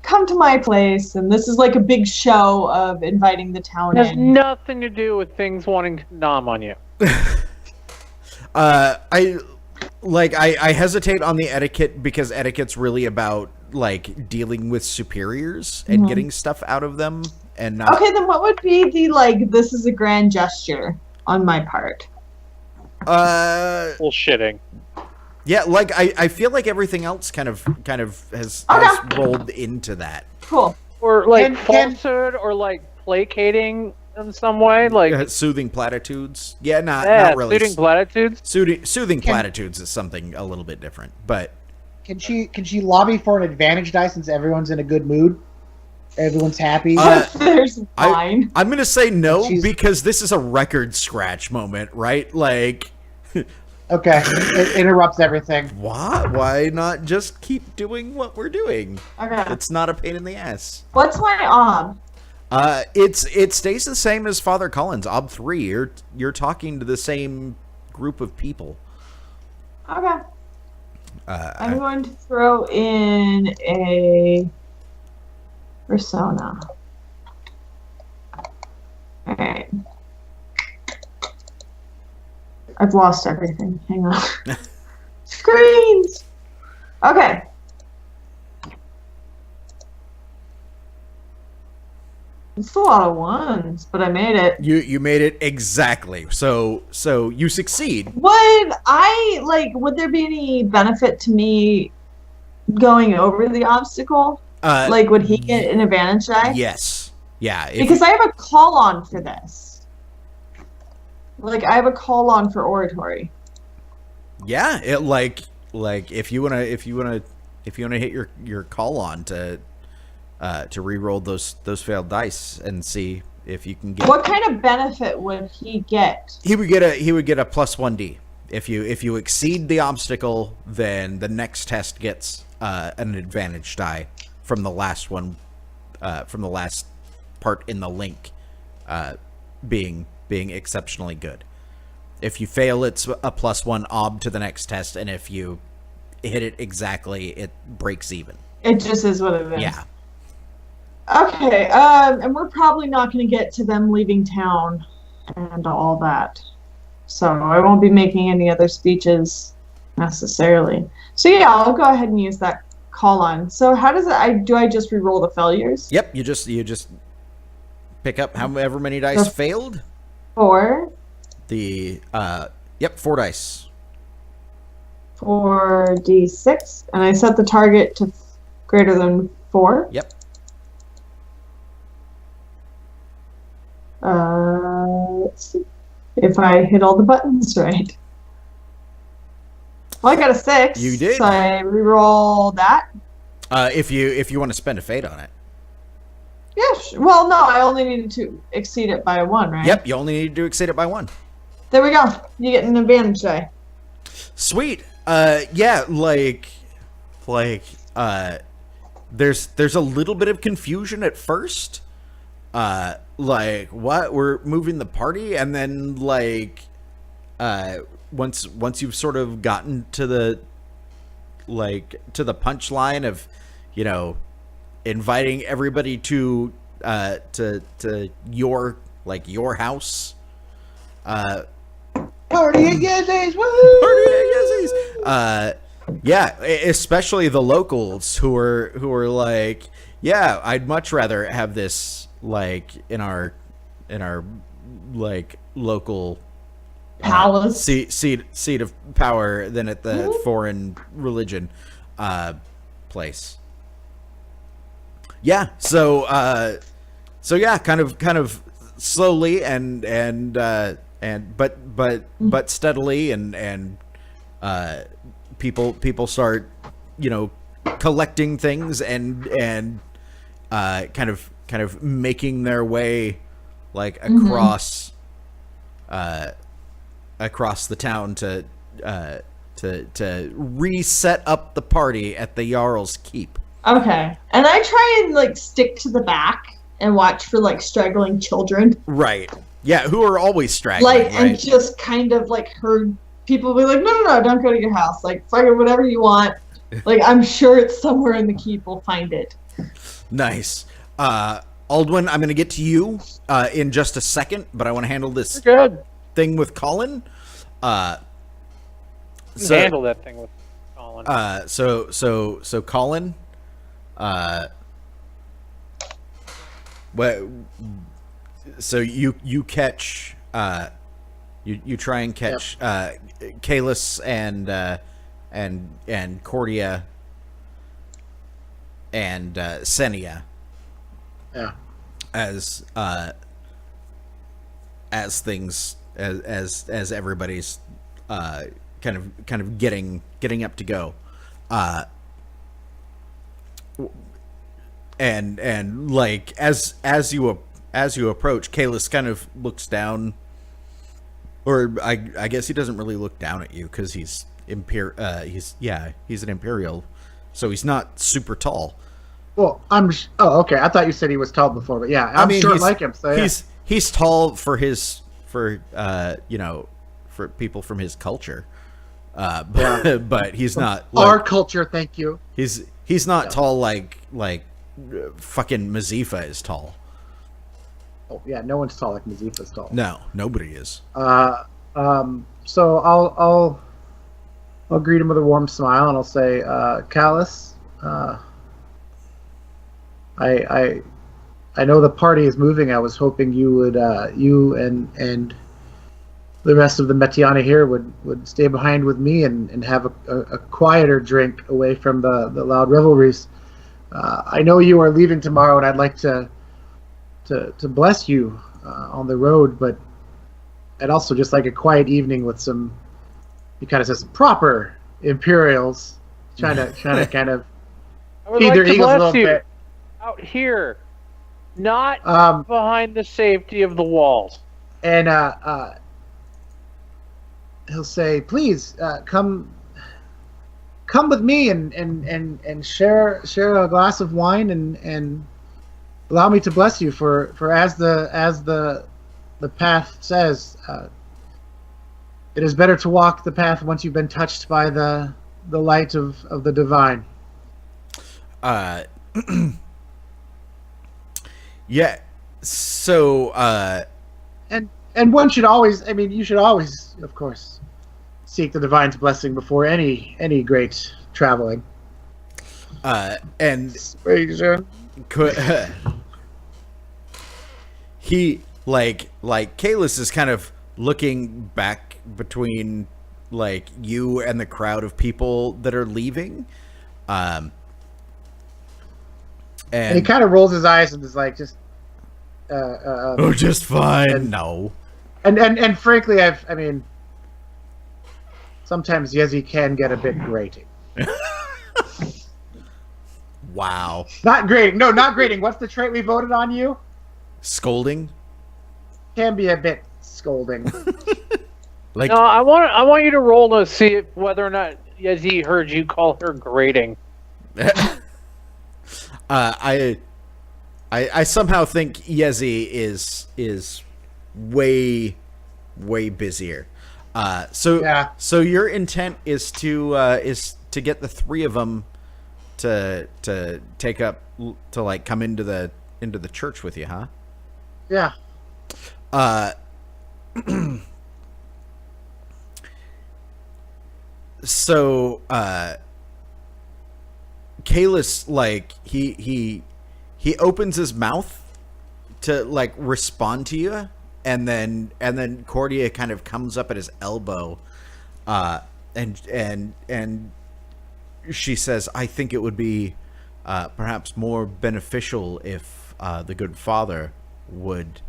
come to my place, and this is like a big show of inviting the town It has in. nothing to do with things wanting to nom on you. I hesitate on the etiquette because etiquette's really about like dealing with superiors and getting stuff out of them, and not. Okay, then what would be the like? This is a grand gesture on my part. Bullshitting. Yeah, like I feel like everything else kind of has rolled into that. Cool. Or like Can- falsehood, or like placating in some way, like Soothing platitudes. Yeah, not really. soothing platitudes. Soothing platitudes is something a little bit different, but Can she lobby for an advantage die since everyone's in a good mood? Everyone's happy. There's wine. I'm gonna say no She's- because this is a record scratch moment, right? Like, Okay, it interrupts everything. why not just keep doing what we're doing? Okay. It's not a pain in the ass. What's my ob? It stays the same as Father Collins. Ob 3. You're talking to the same group of people. Okay. I'm going to throw in a persona. Alright. I've lost everything. Hang on. Screens! Okay. It's a lot of ones, but I made it. You made it exactly. So you succeed. Would there be any benefit to me going over the obstacle? Like, would he get an advantage die? Yes. Yeah. Because I have a call on for this. Like, I have a call on for oratory. Yeah. It like if you wanna hit your call on to re-roll those failed dice and see if you can get. What kind of benefit would he get? He would get a +1d. If you exceed the obstacle, then the next test gets an advantage die from the last one, from the last part in the link, being exceptionally good. If you fail, it's a +1 ob to the next test, and if you hit it exactly, it breaks even. It just is what it is. Yeah. Okay, and we're probably not going to get to them leaving town and all that. So I won't be making any other speeches necessarily. So yeah, I'll go ahead and use that call on. So how does it, do I just re-roll the failures? Yep. You just pick up however many dice failed. 4. Yep, 4 dice. 4d6, and I set the target to greater than 4. Yep. Let's see if I hit all the buttons right. Well, I got a 6. You did. So I re-roll that. If you want to spend a fate on it. Yeah. Well, no, I only needed to exceed it by 1, right? Yep. You only need to exceed it by 1. There we go. You get an advantage die. Sweet. Yeah, there's a little bit of confusion at first. Like, what? We're moving the party, and then once you've sort of gotten to the punchline of, inviting everybody to your house. Party at Yezi's! Woo! Party at Yezi's! Yeah, especially the locals who are like, yeah, I'd much rather have this in our local Palace. seat of power than at the foreign religion place. Yeah, so yeah, kind of slowly but steadily and people start collecting things and kind of making their way across the town to reset up the party at the Jarl's Keep. Okay. And I try and stick to the back and watch for struggling children. Right. Yeah, who are always straggling. Right? And just kind of heard people be like, no, don't go to your house. Fucking whatever you want. I'm sure it's somewhere in the keep. We'll find it. Nice. Aldwin, I'm going to get to you in just a second, but I want to handle this thing with Colin. Handle that thing with Colin. So Colin, so you catch you try and catch Kalis and Cordia and Senia. Yeah. As things as everybody's kind of getting up to go. And as you approach, Kalis kind of looks down, or I guess he doesn't really look down at you because he's an Imperial, so he's not super tall. Well, okay. I thought you said he was tall before, but yeah, I'm short like him. So yeah. He's tall for people from his culture, but he's not our culture. Thank you. He's not tall like fucking Mazifa is tall. Oh yeah, no one's tall like Mazifa's tall. No, nobody is. So I'll greet him with a warm smile and I'll say, Kalis, I know the party is moving. I was hoping you would you and the rest of the Metiana here would stay behind with me and have a quieter drink away from the loud revelries. I know you are leaving tomorrow, and I'd like to bless you on the road, but I'd also just like a quiet evening with some. He kind of says proper Imperials, trying to kind of feed their egos a little bit. Out here, not behind the safety of the walls. And he'll say, "Please come with me and share a glass of wine and allow me to bless you for as the path says, it is better to walk the path once you've been touched by the light of the divine." Yeah. So and one should always, you should always, of course, seek the divine's blessing before any great traveling. And he Kalis is kind of looking back between you and the crowd of people that are leaving, and he kind of rolls his eyes and is like, just just fine. No. And frankly, sometimes Yezi can get a bit grating. Wow. Not grating. No, not grating. What's the trait we voted on you? Scolding? Can be a bit scolding. Like, No, I want you to roll to see whether or not Yezi heard you call her grating. I somehow think Yezi is way busier. So your intent is to get the three of them to take up to like come into the church with you, huh? Yeah. So Kalis, like he opens his mouth to like respond to you, and then Cordia kind of comes up at his elbow, and she says, "I think it would be perhaps more beneficial if the good father would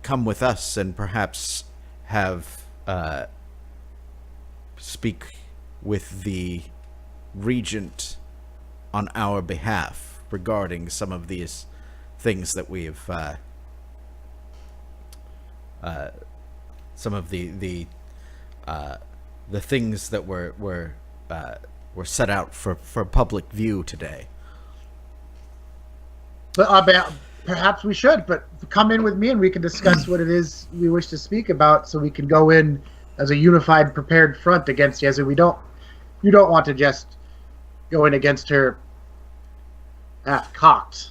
come with us and perhaps have speak with the regent on our behalf regarding some of these things that we've some of the things that were set out for public view today." But perhaps we should. But come in with me, and we can discuss what it is we wish to speak about, so we can go in as a unified, prepared front against Yezu. You don't want to just go in against her cocked.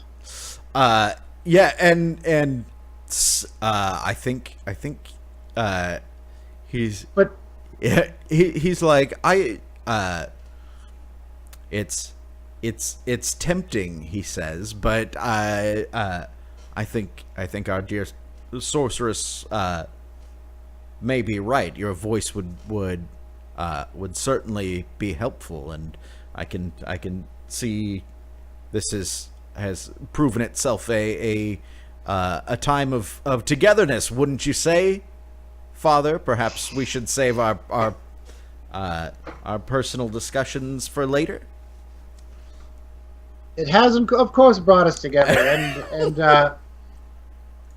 Yeah, and I think he's But yeah, he's like, it's tempting, he says, but I think our dear sorceress may be right. Your voice would certainly be helpful, and I can see this has proven itself a time of togetherness, wouldn't you say, Father? Perhaps we should save our personal discussions for later. it has, of course, brought us together, and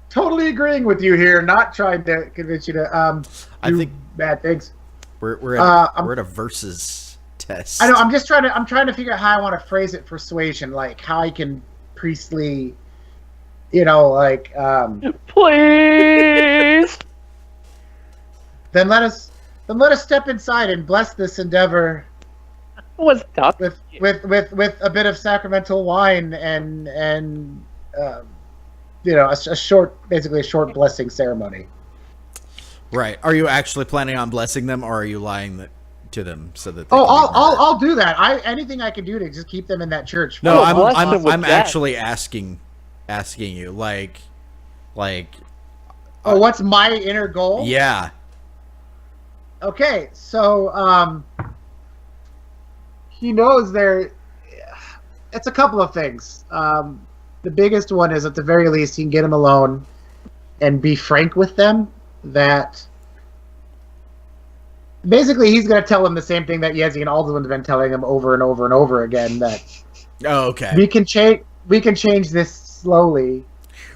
totally agreeing with you here. Not trying to convince you to I do think bad things. we're at a versus test. I know. I'm trying to figure out how I want to phrase it. Persuasion, like how I can priestly, like. Please. Then let us step inside and bless this endeavor Was tough. with a bit of sacramental wine and a short blessing ceremony. Right. Are you actually planning on blessing them, or are you lying to them so that they Oh, can be murdered? I'll do that. Anything I can do to just keep them in that church. No, Oh, bless them with I'm that. actually asking you, like, Oh, what's my inner goal? yeah. Okay, so he knows there. It's a couple of things. The biggest one is, at the very least, he can get them alone and be frank with them. That basically he's going to tell them the same thing that Yezi and Alduin have been telling him over and over and over again. That Oh, okay. we can change this slowly,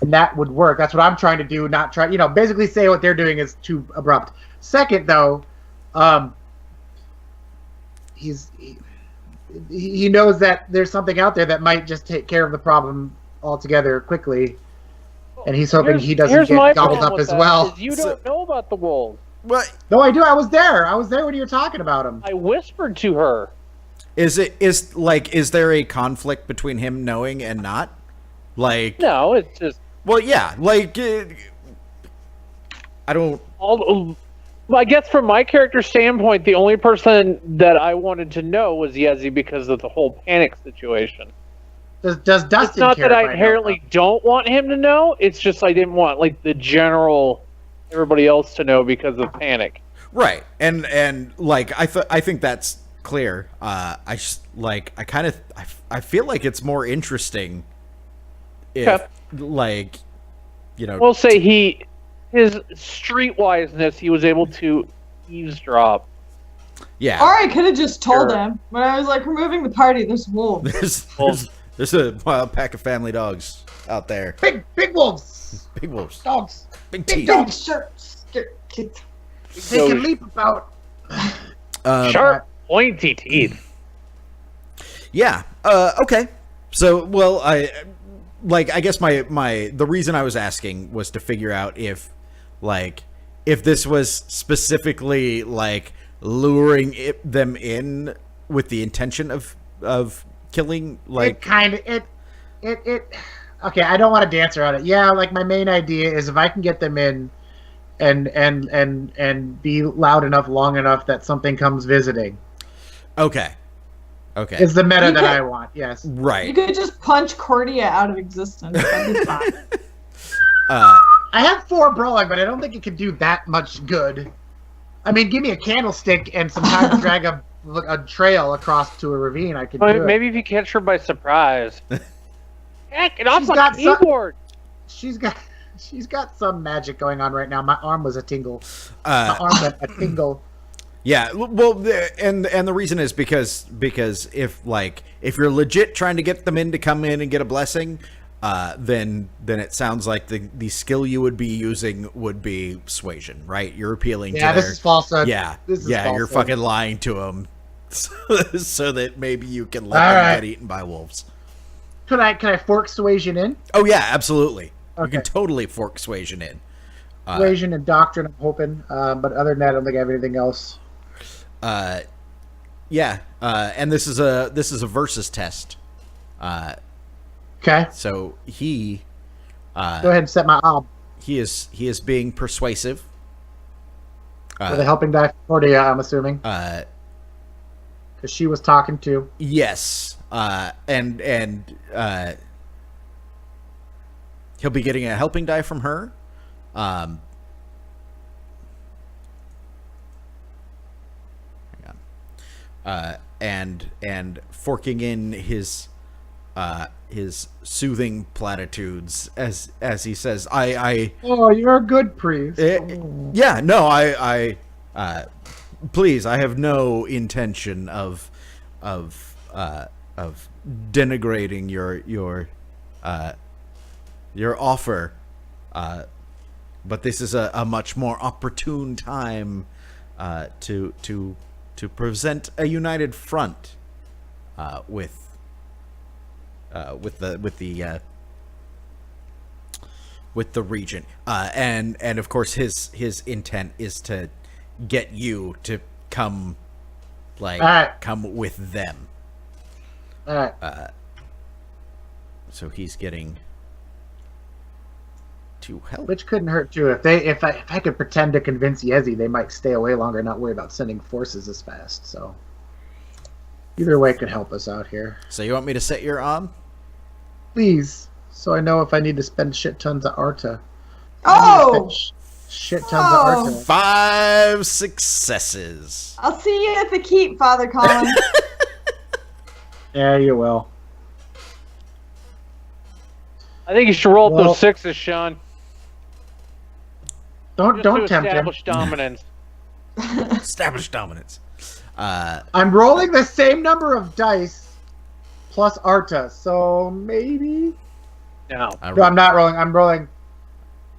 and that would work. That's what I'm trying to do. Not try, basically say what they're doing is too abrupt. Second, though, he knows that there's something out there that might just take care of the problem altogether quickly, and he's hoping he doesn't Here's my get gobbled problem up with as that, well. is you don't know about the wolves. What No, I do. I was there. When you were talking about him. I whispered to her. is there a conflict between him knowing and not? Like, No, it's just well, yeah, like, I don't. I guess from my character standpoint, the only person that I wanted to know was Yezi because of the whole panic situation. Does Dustin It's not care that I if know inherently about don't want him to know. It's just I didn't want the general everybody else to know because of panic. Right, and like I think that's clear. I feel like it's more interesting if Okay. We'll We'll say his streetwiseness, he was able to eavesdrop. Yeah. Or I could have just told Sure. him when I was like, "We're moving the party. There's wolves." There's a wild pack of family dogs out there. Big wolves, Big wolves. dogs, Big big teeth. dogs. They can leap about. Sharp, pointy teeth. Yeah. Okay. So, well, I guess the reason I was asking was to figure out if this was specifically like luring them in with the intention of killing, like it. Okay, I don't want to dance around it. Yeah, like my main idea is if I can get them in, and be loud enough, long enough that something comes visiting. Okay. Is the meta that I want? Yes. Right. You could just punch Cordia out of existence. That'd be fine. I have 4 brawling, but I don't think it could do that much good. I mean, give me a candlestick and some time to drag a trail across to a ravine. I could do it. Maybe if you catch her by surprise. Heck, get off She's my got keyboard. She's got some magic going on right now. My arm was a tingle. My arm went a tingle. Yeah, well, and the reason is because if you're legit trying to get them in to come in and get a blessing, then it sounds like the skill you would be using would be suasion, right? You're appealing to this is falsehood. Yeah, you're fucking lying to them, so that maybe you can let them get eaten by wolves. Can I fork suasion in? Oh yeah, absolutely. Okay. You can totally fork suasion in. Suasion and doctrine, I'm hoping, but other than that, I don't think I have anything else. Yeah, and this is a versus test. Okay. So he go ahead and set my ob. He is being persuasive. For the helping die for Cordia, I'm assuming. Because she was talking to. Yes. And he'll be getting a helping die from her. Hang on. And forking in his soothing platitudes as he says, Oh, you're a good priest. Yeah, no, I please, I have no intention of denigrating your offer, but this is a much more opportune time to present a united front with the region, and of course his intent is to get you to come come with them. All right. So he's getting to help, which couldn't hurt too. If I could pretend to convince Yezi, they might stay away longer and not worry about sending forces as fast. So either way could help us out here. So you want me to set your ob? Please, so I know if I need to spend shit tons of Arta. Oh! Shit tons of Arta. 5 successes. I'll see you at the keep, Father Colin. Yeah, you will. I think you should roll up those 6s, Shaun. Don't tempt him. Establish dominance. Establish dominance. I'm rolling the same number of dice plus Arta, so maybe. No, I'm not rolling. I'm rolling.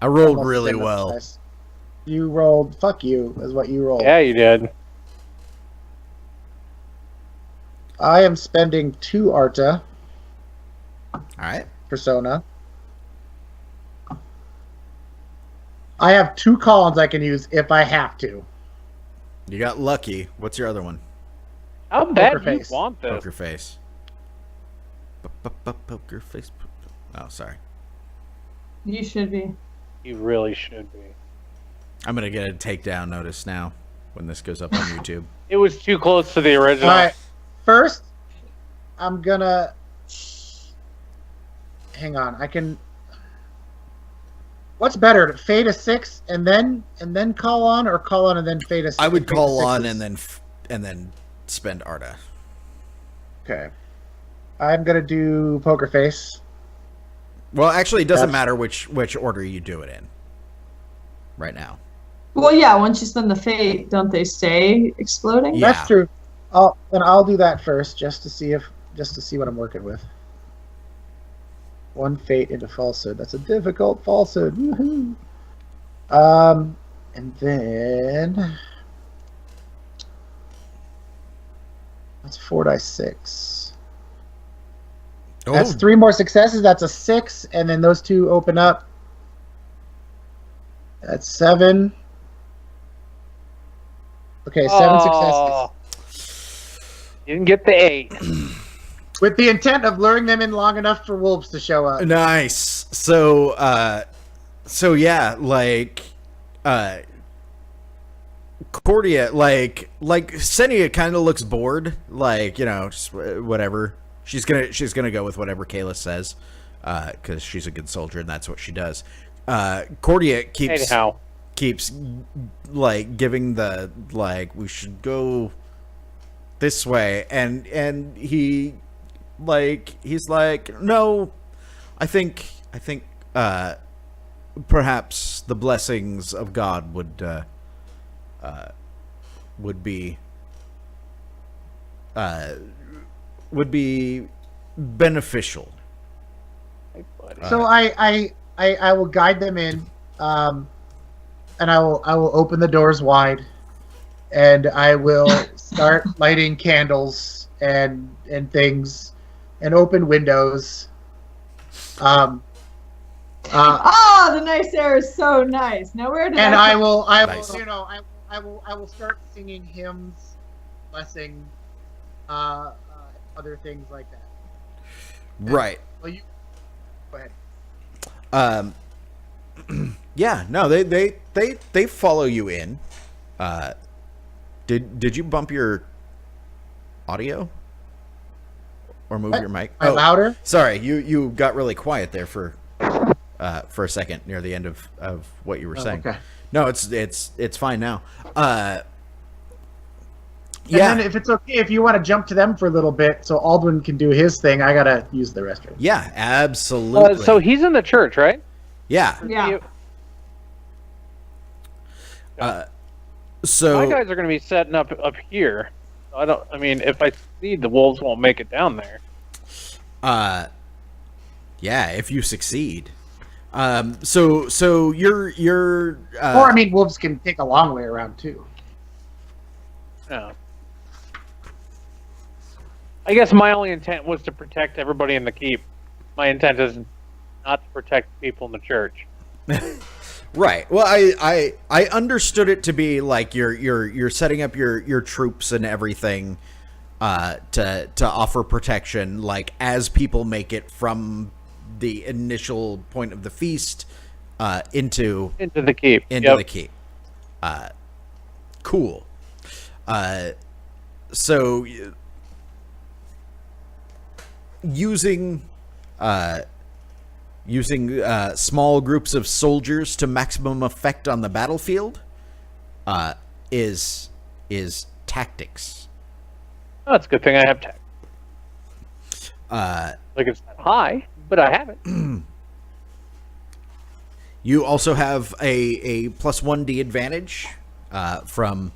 I rolled really well. Dice. You rolled. Fuck you, is what you rolled. Yeah, you did. I am spending 2 Arta. All right. Persona. I have 2 Collins I can use if I have to. You got lucky. What's your other one? How bad Poker do you face. want this? Poker face. Poker face. Oh, sorry. You should be. You really should be. I'm gonna get a takedown notice now when this goes up on YouTube. It was too close to the original. All right. First, I'm gonna. Hang on. I can. What's better, to fade a 6 and then call on, or call on and then fade a 6? I would call on and then spend Arta. Okay. I'm gonna do poker face. Well, actually, it doesn't matter which order you do it in. Right now. Well, yeah. Once you spend the fate, don't they stay exploding? Yeah. That's true. I'll do that first, just to see what I'm working with. 1 fate into falsehood. That's a difficult falsehood. Woohoo! And then that's 4 dice 6. That's 3 more successes. That's a 6, and then those 2 open up. That's 7. Okay, 7 successes. You didn't get the 8. With the intent of luring them in long enough for wolves to show up. Nice. So yeah, like, Cordia, like Senia kind of looks bored, like, you know, just whatever. She's gonna go with whatever Kayla says, because she's a good soldier and that's what she does. Cordia keeps like giving the, like, we should go this way, and he's like, no, I think perhaps the blessings of God would be beneficial. So I will guide them in, and I will open the doors wide, and I will start lighting candles and things, and open windows. The nice air is so nice. Now where did I will Nice. you know, I will start singing hymns, blessing, other things like that. Right. Well, you go ahead. Yeah, no, they follow you in. Did you bump your audio or move your mic? Am I louder? Sorry, you got really quiet there for a second near the end of what you were saying. Okay. No, it's fine now. And then if it's okay, if you want to jump to them for a little bit, so Aldwin can do his thing, I gotta use the restroom. Yeah, absolutely. So he's in the church, right? Yeah. Yeah. So My guys are going to be setting up here. I mean, if I succeed, the wolves won't make it down there. yeah, if you succeed. So you're Or I mean, wolves can take a long way around too. Yeah. I guess my only intent was to protect everybody in the keep. My intent is not to protect people in the church. Right. Well, I understood it to be like you're setting up your troops and everything to offer protection, like, as people make it from the initial point of the feast into the keep. the keep. Cool. So using small groups of soldiers to maximum effect on the battlefield is tactics. Oh, it's a good thing I have tech. Like, it's not high, but I have it. You also have a +1D advantage from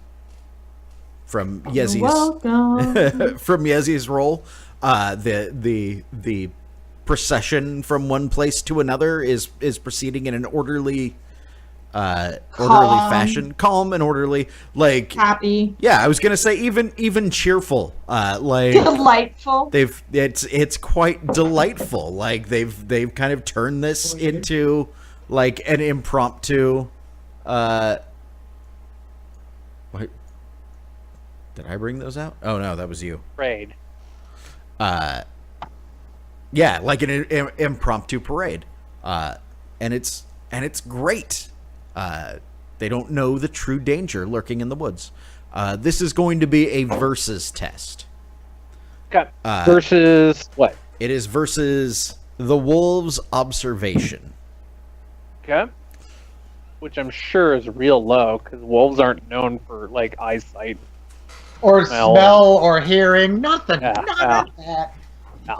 Yezi's Welcome. from Yezi's roll. The procession from one place to another is proceeding in an orderly fashion, calm and orderly, like Happy. Yeah, I was gonna say even cheerful, like Delightful. it's quite delightful. Like they've kind of turned this into like an impromptu. What? Did I bring those out? Oh no, that was you. Raid. Yeah, like an impromptu parade, and it's great. They don't know the true danger lurking in the woods. This is going to be a versus test. Okay. Versus what? It is versus the wolves' observation. Okay. Which I'm sure is real low, because wolves aren't known for, like, eyesight. Or smell or hearing. Nothing. Yeah, None yeah. of that. I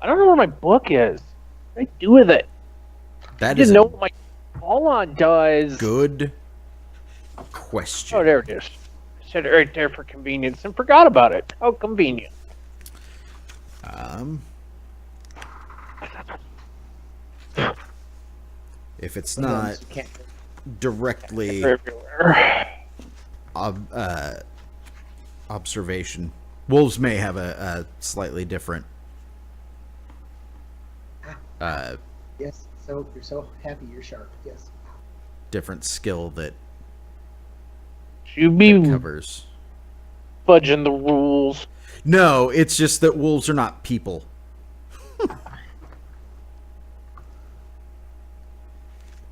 don't know where my book is. What do I do with it? I That is didn't know what my call-on does. good question. Oh, there it is. I said it right there for convenience and forgot about it. How convenient. If it's And then not you can't. directly They're everywhere. observation, wolves may have a slightly different. Yes. So you're so happy you're sharp. Yes. Different skill that You be covers. fudging the rules. No, it's just that wolves are not people.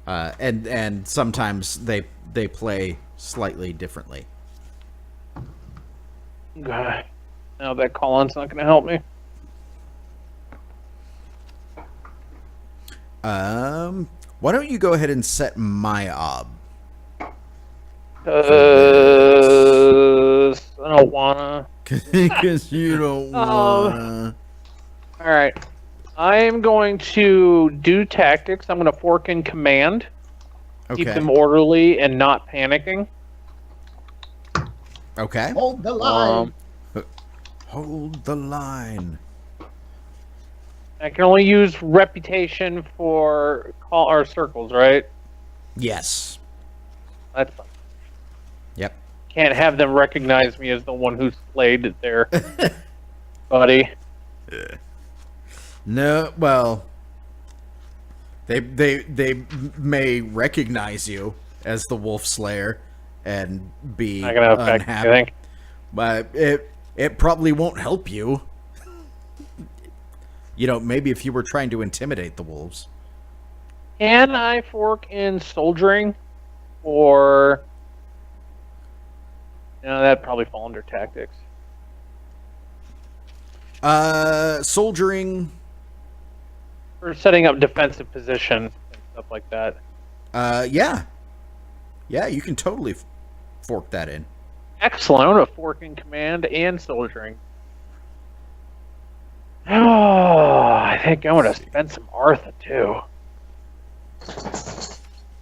And sometimes they play slightly differently. Okay. Now that Colin's not going to help me. Why don't you go ahead and set my ob? I don't wanna. Because you don't wanna. All right. I am going to do tactics. I'm going to fork in command. Keep them orderly and not panicking. Okay. Hold the line. Hold the line. I can only use reputation for call or circles, right? Yes. That's fine. Yep. Can't have them recognize me as the one who slayed their buddy. No, well, they may recognize you as the Wolf Slayer and be Not gonna affect unhappy, anything. but it probably won't help you. You know, maybe if you were trying to intimidate the wolves. Can I fork in soldiering, or no? That'd probably fall under tactics. Soldiering. Or setting up defensive position and stuff like that. Yeah, you can totally fork that in. Excellent. I'm gonna fork in command and soldiering. Oh, I think I'm gonna spend some Artha too.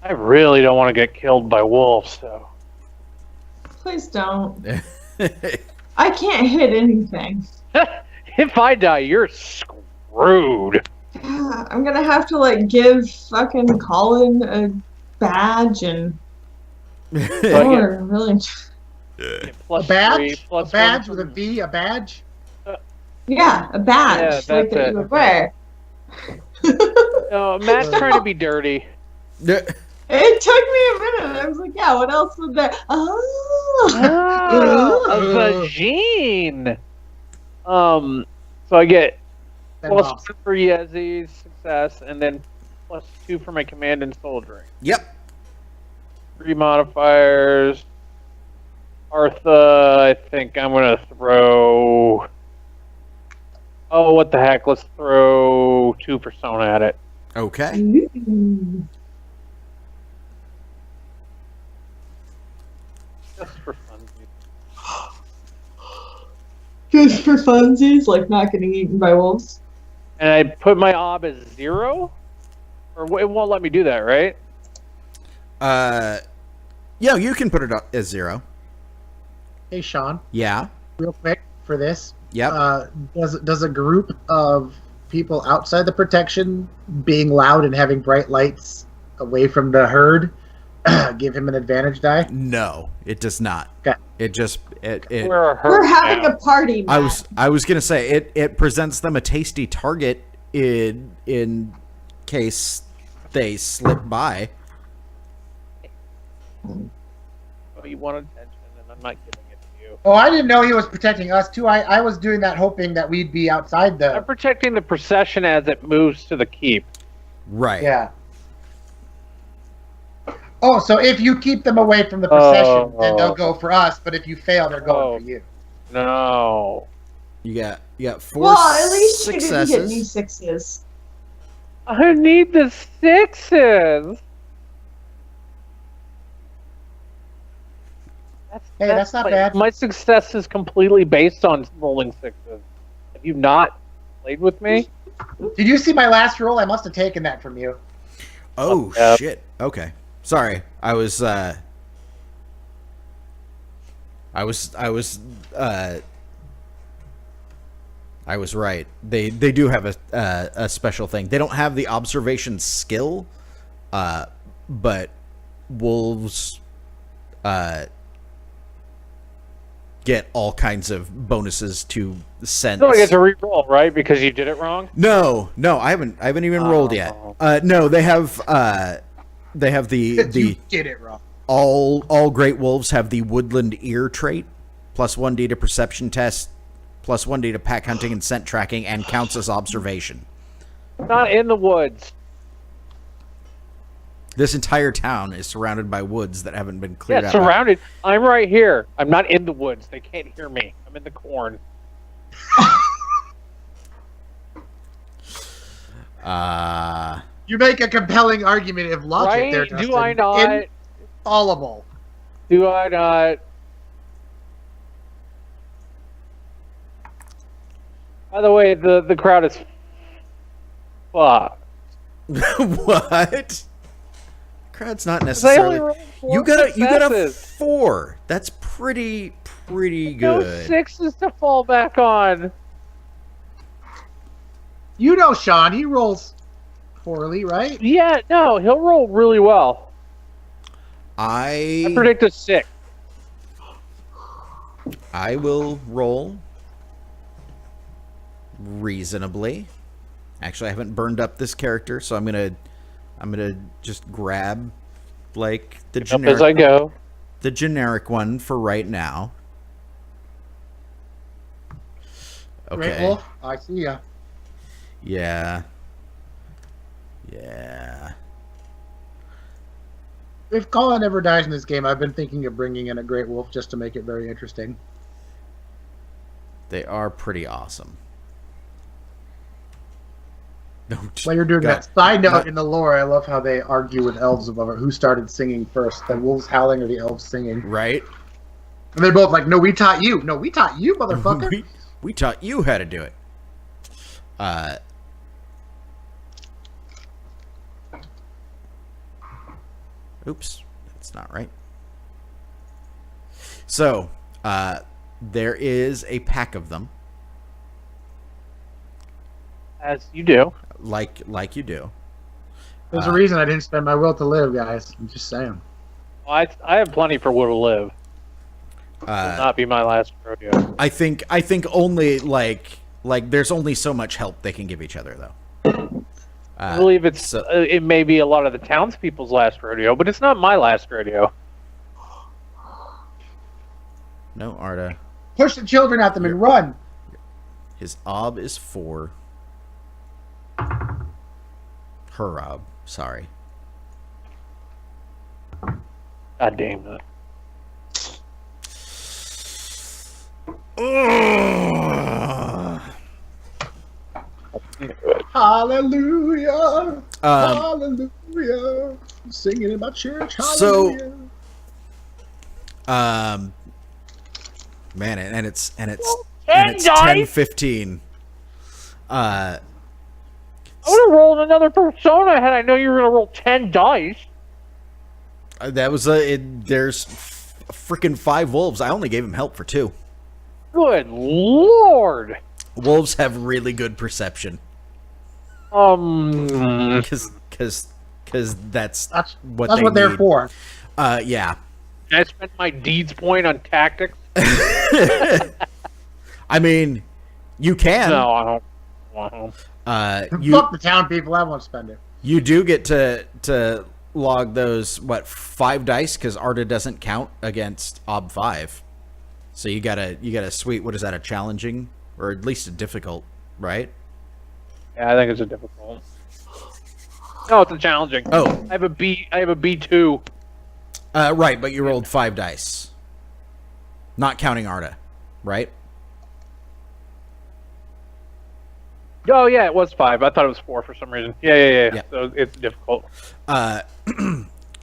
I really don't want to get killed by wolves, so. Please don't. I can't hit anything. If I die, you're screwed. I'm gonna have to like give fucking Colin a badge and or really Plus A badge? 3, plus A badge 1 with a V? A badge? yeah, a badge Yeah, like that's that it. you would wear. No, Matt's trying to be dirty. It took me a minute. I was like, yeah, what else would there? Oh, a vagine. So I get plus 1 for Yezi's success, and then plus 2 for my command and soldiering. Yep. 3 modifiers. Artha, I think I'm gonna throw. Oh, what the heck? Let's throw 2 persona at it. Okay. Ooh. Just for funsies. Just for funsies, like not getting eaten by wolves. And I put my ob as 0? Or it won't let me do that, right? Yeah, you can put it up as 0. Hey, Shaun, Yeah. real quick for this. Yep. Does a group of people outside the protection being loud and having bright lights away from the herd give him an advantage die? No, it does not. Okay. It just it. We're a herd We're having now. a party, Matt. I was gonna say it presents them a tasty target in case they slip by. Oh, you want attention, and I'm not giving it to you. Oh, I didn't know he was protecting us too. I was doing that hoping that we'd be outside I'm the. protecting the procession as it moves to the keep. Right. Yeah. Oh, so if you keep them away from the procession, then they'll go for us. But if you fail, they're going for you. No. You got 4 Well, at least you successes. didn't hit me 6s. I need the 6s. Hey, that's not bad. My success is completely based on rolling 6s. Have you not played with me? Did you see my last roll? I must have taken that from you. Oh Yep. shit. Okay. Sorry. I was right. They do have a special thing. They don't have the observation skill, but wolves get all kinds of bonuses to sense. You don't get to re-roll, right? Because you did it wrong. No, I haven't even rolled yet. No, they have the You did it wrong. all great wolves have the woodland ear trait, plus 1d to perception test, plus 1d to pack hunting and scent tracking, and counts as observation. Not in the woods. This entire town is surrounded by woods that haven't been cleared Yeah, out. surrounded. I'm right here. I'm not in the woods. They can't hear me. I'm in the corn. You make a compelling argument of logic Right? there, Dustin. Do I not? Infallible. Do I not? By the way, the crowd is fucked. What? Crowd's not They necessarily. only rolled You got a successes. 4. That's pretty No good. 6s to fall back on. You know, Shaun, he rolls poorly, right? Yeah, no, he'll roll really well. I I predict a 6. will roll reasonably. Actually, I haven't burned up this character, so I'm gonna just grab like the Up as I go. generic one for right now. Okay. Great Wolf, I see ya. Yeah. If Colin ever dies in this game, I've been thinking of bringing in a Great Wolf just to make it very interesting. They are pretty awesome. No, While you're doing got- that, side note got- in the lore, I love how they argue with elves about who started singing first, the wolves howling or the elves singing. right? And they're both like, no, we taught you. No, we taught you, motherfucker. we taught you how to do it. Oops, that's not right. So, there is a pack of them, As you do. like you do. There's a reason I didn't spend my will to live, guys. I'm just saying. I have plenty for Will to Live. Will Uh, not be my last rodeo. I think only like there's only so much help they can give each other though. I believe it's so- it may be a lot of the townspeople's last rodeo, but it's not my last rodeo. No, Arda. Push the children at them and run. His ob is 4. Her ob, sorry. God damn that. Hallelujah. Hallelujah. I'm singing in my church. So- Hallelujah. Man, and it's 10 dice? dice? 10:15. I would have rolled another persona had I known you were going to roll 10 dice. That was there's freaking 5 wolves. I only gave him help for 2. Good lord. Wolves have really good perception because that's what That's they what they're need. for. Yeah. Can I spend my deeds point on tactics? I mean, you can. No, I don't want to. You Fuck the town people. I won't spend it. you do get to log those 5 dice because Arda doesn't count against Ob 5. So you got a sweet, what is that, a challenging or at least a difficult, right? Yeah, I think it's a difficult. No, it's a challenging. Oh. I have a B2. Right, but you rolled 5 dice. Not counting Arda, right? Oh yeah, it was 5. I thought it was 4 for some reason. Yeah. Yeah. So it's difficult.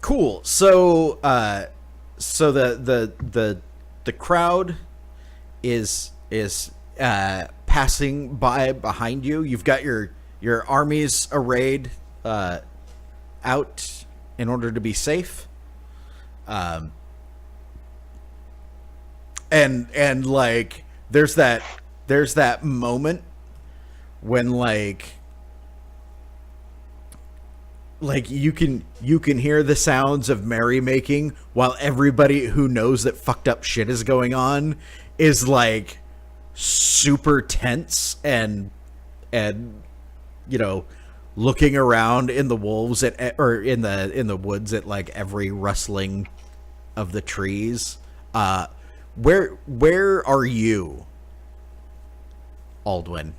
Cool. So so the crowd is passing by behind you. You've got your armies arrayed out in order to be safe. And like there's that moment when like like you can hear the sounds of merrymaking while everybody who knows that fucked up shit is going on is like super tense and you know, looking around in the wolves or in the woods at like every rustling of the trees. Where are you, Aldwin?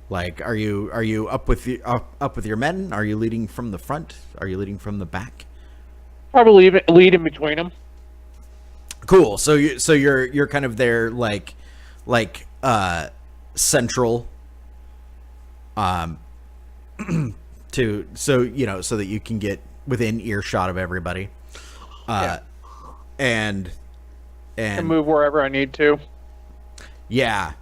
Like, are you up with your men? Are you leading from the front? Are you leading from the back? Probably lead in between them. Cool. So you're kind of there, like central. To so that you can get within earshot of everybody. And move wherever I need to. Yeah.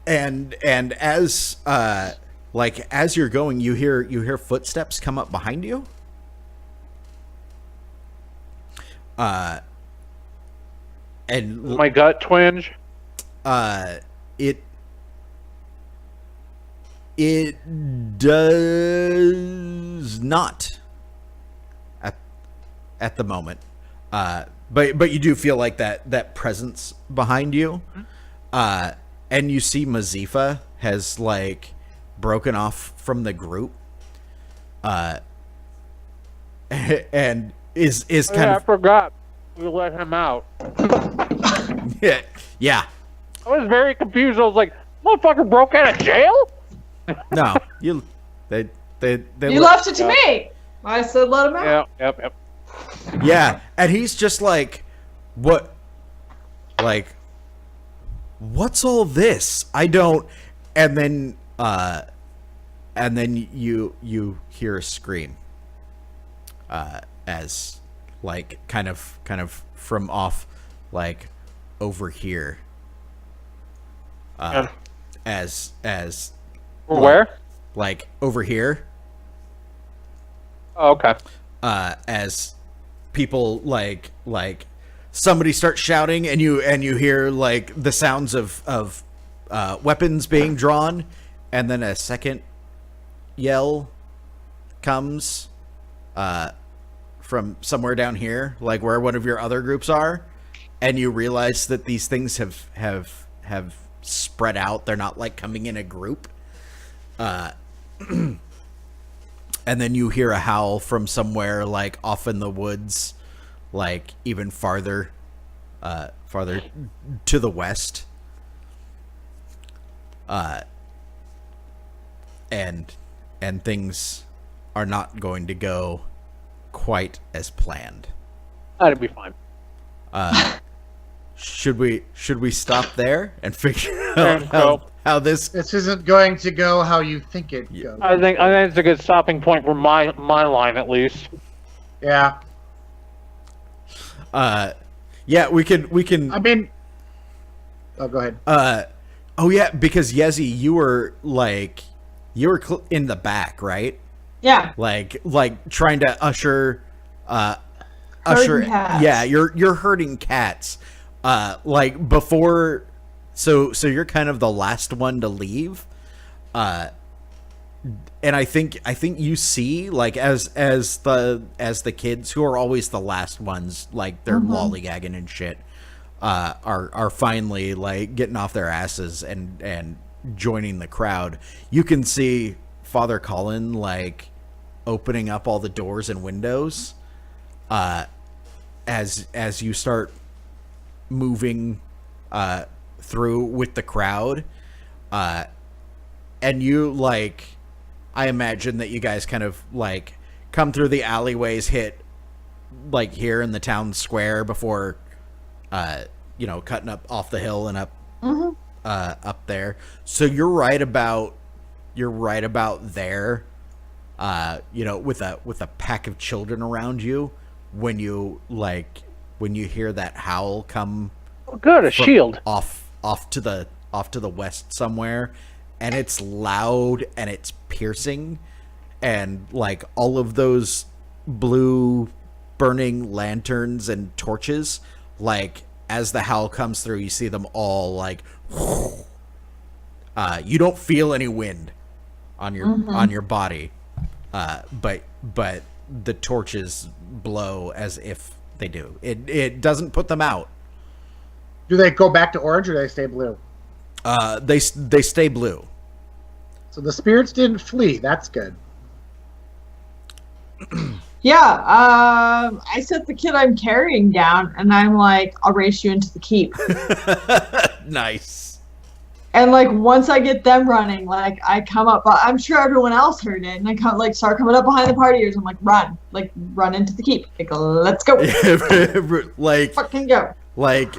And as as you're going, you hear footsteps come up behind you. And my gut twinge. It does not at the moment. But you do feel like that presence behind you. And you see Mazifa has like broken off from the group. And is kind of, I forgot we let him out. Yeah. I was very confused. I was like, "Motherfucker broke out of jail?" No, they You left it to me. I said let him out. Yep. Yeah, and he's just like, "What? Like, what's all this? I don't." And then you hear a scream. As like kind of from off like over here. As where? Like over here. Oh, okay. As people like somebody starts shouting and you hear like the sounds of weapons being drawn, and then a second yell comes from somewhere down here, like where one of your other groups are, and you realize that these things have spread out. They're not like coming in a group. And then you hear a howl from somewhere like off in the woods, like even farther to the west. And things are not going to go quite as planned. That'd be fine. Should we stop there and figure out how this isn't going to go how you think it goes? I think it's a good stopping point for my line at least. Yeah. Yeah, we can. I mean, oh, go ahead. Oh yeah, because Yezi, you were in the back, right? Yeah. Like trying to usher. Herding cats. Yeah, you're herding cats. Like before, so you're kind of the last one to leave. And I think you see like as the kids who are always the last ones, like they're lollygagging and shit, are finally like getting off their asses and joining the crowd. You can see Father Colin like opening up all the doors and windows as you start moving through with the crowd, and you like, I imagine that you guys kind of like come through the alleyways, hit like here in the town square before cutting up off the hill and up up there. So you're right about there, with a pack of children around you when you hear that howl come. Oh, good, a shield off to the west somewhere, and it's loud and it's piercing, and like all of those blue burning lanterns and torches, like as the howl comes through, you see them all like You don't feel any wind on your body, but the torches blow as if they do. It doesn't put them out. Do they go back to orange or do they stay blue? They stay blue. So the spirits didn't flee. That's good. Yeah, I set the kid I'm carrying down, and I'm like, I'll race you into the keep. Nice. And like once I get them running, like I come up, but I'm sure everyone else heard it, and I start coming up behind the partiers. I'm like, run into the keep. Like, let's go. Like, fucking go. Like,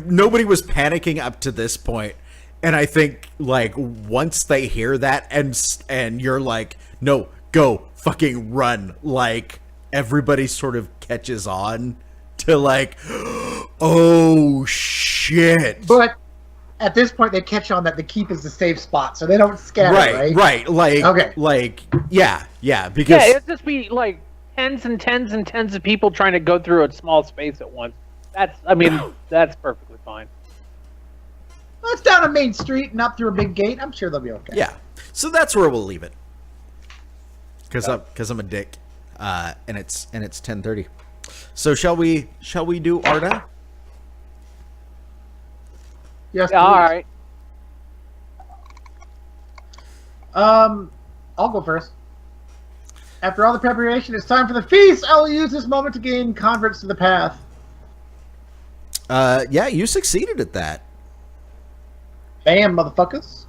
nobody was panicking up to this point, and I think like once they hear that and you're like, no, go fucking run, like everybody sort of catches on to like, oh shit. But at this point, they catch on that the keep is the safe spot, so they don't scatter, right? Right. Like, okay. Like, yeah, because it'd just be like tens and tens and tens of people trying to go through a small space at once. That's perfectly fine. Well, it's down a main street and up through a big gate. I'm sure they'll be okay. Yeah. So that's where we'll leave it. Because I'm a dick, and it's 10:30. So shall we do Arda? Yes. Yeah, all right. I'll go first. After all the preparation, it's time for the feast. I will use this moment to gain converts to the path. Yeah, you succeeded at that. Bam, motherfuckers.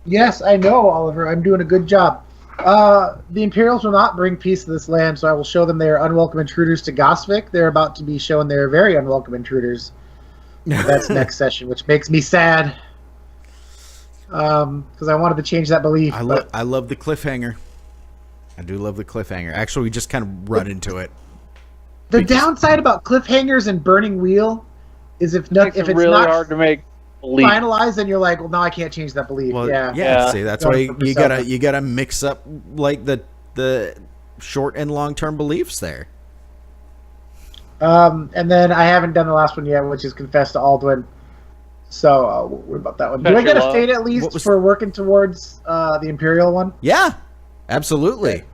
Yes, I know, Oliver. I'm doing a good job. The Imperials will not bring peace to this land, so I will show them they are unwelcome intruders to Gosvik. They're about to be shown they are very unwelcome intruders. That's next session, which makes me sad. Because I wanted to change that belief. I love the cliffhanger. I do love the cliffhanger. Actually, we just kind of run into it. The downside about cliffhangers and Burning Wheel is if it's really not hard to make believe. finalized, then you're like, well, now I can't change that belief. Well, yeah. See, that's why you gotta mix up like the short and long term beliefs there. And then I haven't done the last one yet, which is Confess to Alduin. So we'll worry about that one. Do I get a fate at least for working towards the Imperial one? Yeah, absolutely. Okay.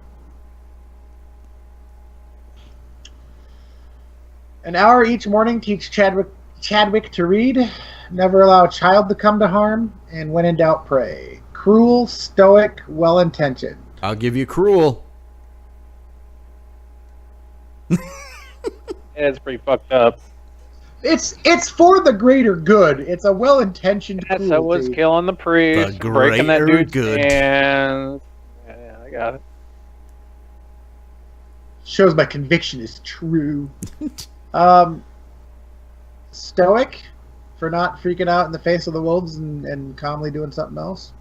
An hour each morning, teach Chadwick to read. Never allow a child to come to harm. And when in doubt, pray. Cruel, stoic, well-intentioned. I'll give you cruel. It's pretty fucked up. It's for the greater good. It's a well-intentioned cruelty. So was killing the priest, The breaking that greater dude's good. hands. Yeah, I got it. Shows my conviction is true. Stoic for not freaking out in the face of the wolves and calmly doing something else.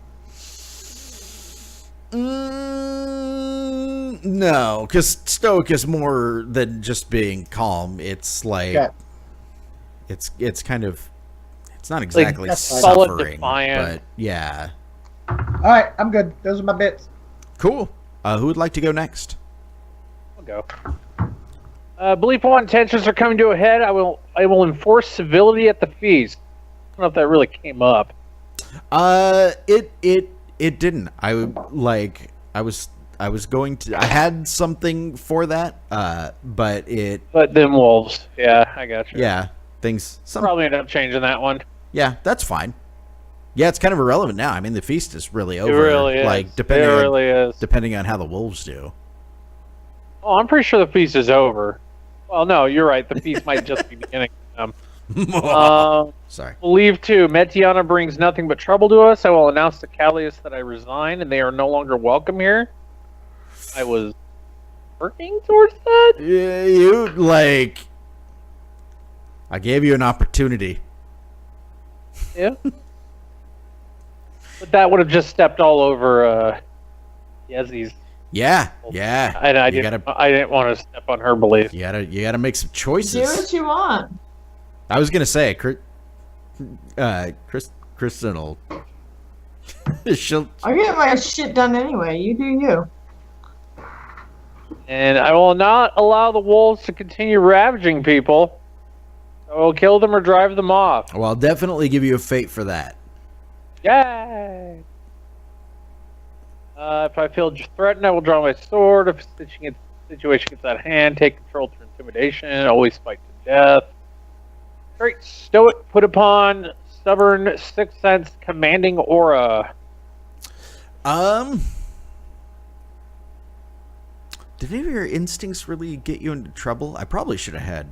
No, because stoic is more than just being calm. It's like it's kind of, it's not exactly solid suffering, defiant. but yeah. All right, I'm good. Those are my bits. Cool. Who would like to go next? I'll go. Belief on intentions are coming to a head. I will enforce civility at the feast. I don't know if that really came up. It didn't. I was going to. I had something for that. But then wolves. Yeah, I got you. Yeah, Probably end up changing that one. Yeah, that's fine. Yeah, it's kind of irrelevant now. I mean, the feast is really over. It really is. Like depending on how the wolves do. Oh, I'm pretty sure the feast is over. Well, no, you're right. The feast might just be beginning. Sorry. Believe 2. Metiana brings nothing but trouble to us. I will announce to Callius that I resign and they are no longer welcome here. I was working towards that? Yeah, I gave you an opportunity. Yeah. But that would have just stepped all over Yezi's. Yeah. And I didn't want to step on her belief. You gotta make some choices. Do what you want. I was gonna say, Kristen will. I'll get my shit done anyway. You do you. And I will not allow the wolves to continue ravaging people. So kill them or drive them off. Well, I'll definitely give you a fate for that. Yay! If I feel threatened, I will draw my sword. If the situation gets out of hand, take control through intimidation. Always fight to death. Great. Stoic, put upon, stubborn, sixth sense, commanding aura. Did any of your instincts really get you into trouble? I probably should have had.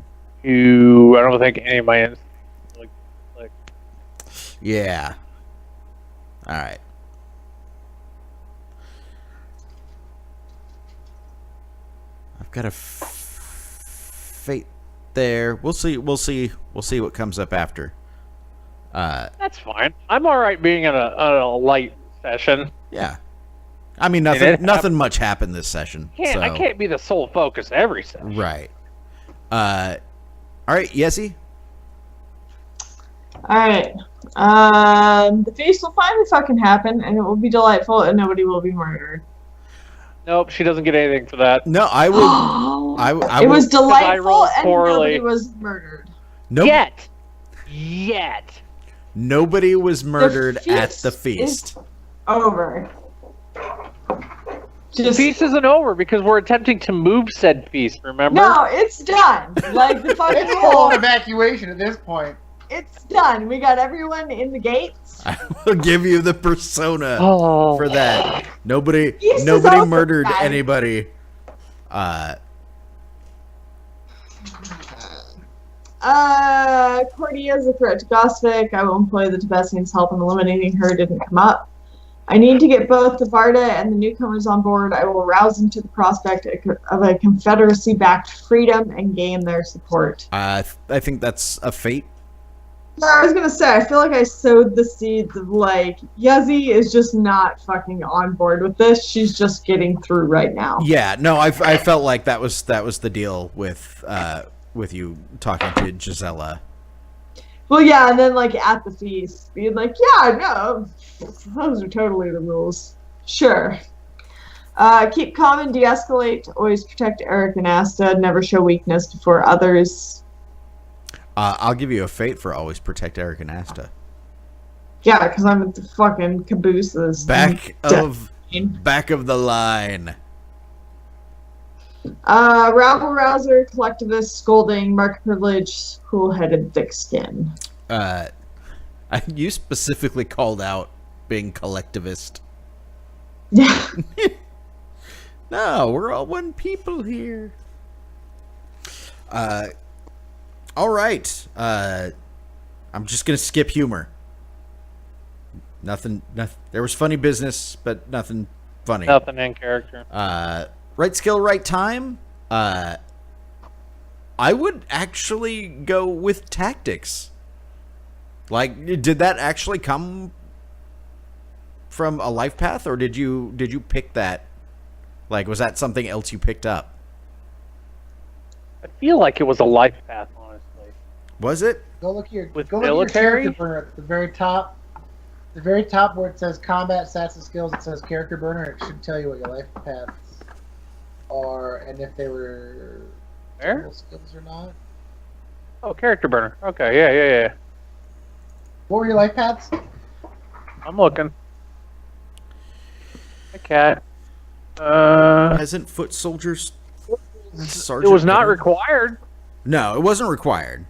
I don't think any of my instincts like. Yeah. All right. I've got a fate there. We'll see what comes up after. That's fine. I'm all right being in a light session. Yeah. I mean, nothing much happened this session. I can't be the sole focus every session. Right. All right, Yessie. Alright. The feast will finally fucking happen, and it will be delightful, and nobody will be murdered. Nope, she doesn't get anything for that. No, I would. It was delightful, rolled and poorly. nobody was murdered. Nope. Yet. Nobody was murdered at the feast feast. is over. The feast isn't over because we're attempting to move said feast, remember? No, it's done. Like the fucking It's full evacuation at this point. It's done. We got everyone in the gates. I will give you the persona for that. Nobody Feast is over, murdered guys. anybody. Cordia is a threat to Gosvic. I will employ the Tibesian's help in eliminating her. Didn't come up. I need to get both the Varda and the newcomers on board. I will rouse them to the prospect of a Confederacy-backed freedom and gain their support. I think that's a fate. No, I was gonna say, I feel like I sowed the seeds of like, Yuzzy is just not fucking on board with this. She's just getting through right now. Yeah, no, I felt like that was the deal with you talking to Gisela. Well, yeah, and then like at the feast, being like, yeah, no, those are totally the rules. Sure. Keep calm and de-escalate. Always protect Eric and Asta. Never show weakness before others. I'll give you a fate for always protect Eric and Asta. Yeah, because I'm at the fucking cabooses. Back of the line. Rabble rouser, collectivist, scolding, market privilege, cool-headed, thick skin. You specifically called out being collectivist. Yeah. No, we're all one people here. All right. I'm just gonna skip humor. Nothing. There was funny business, but nothing funny. Nothing in character. Right skill, right time. I would actually go with tactics. Like, did that actually come from a life path, or did you pick that? Like, was that something else you picked up? I feel like it was a life path, honestly. Was it? Go look here. With Go military? look at your character burner at the very top. The very top where it says combat stats and skills, it says character burner. It should tell you what your life paths are and if they were Where? total skills or not. Oh, character burner. Okay, yeah. What were your life paths? I'm looking. Hey, cat. Peasant, foot soldiers, sergeant. It was not veteran? required. No, it wasn't required.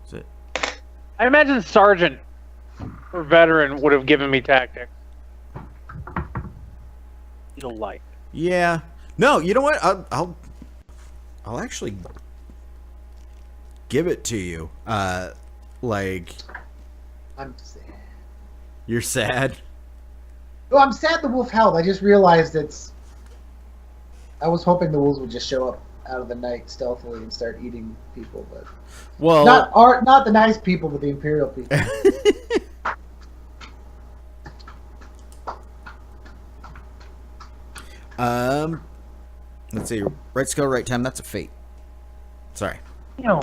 Is it? I imagine sergeant or veteran would have given me tactics. You'll like. Yeah. No, you know what? I'll actually give it to you. Like, I'm sad. you're sad. Oh, I'm sad the wolf held. I just realized I was hoping the wolves would just show up out of the night stealthily and start eating people, but Well, not the nice people, but the imperial people. let's see. Right skill, right time. That's a fate. Sorry. No.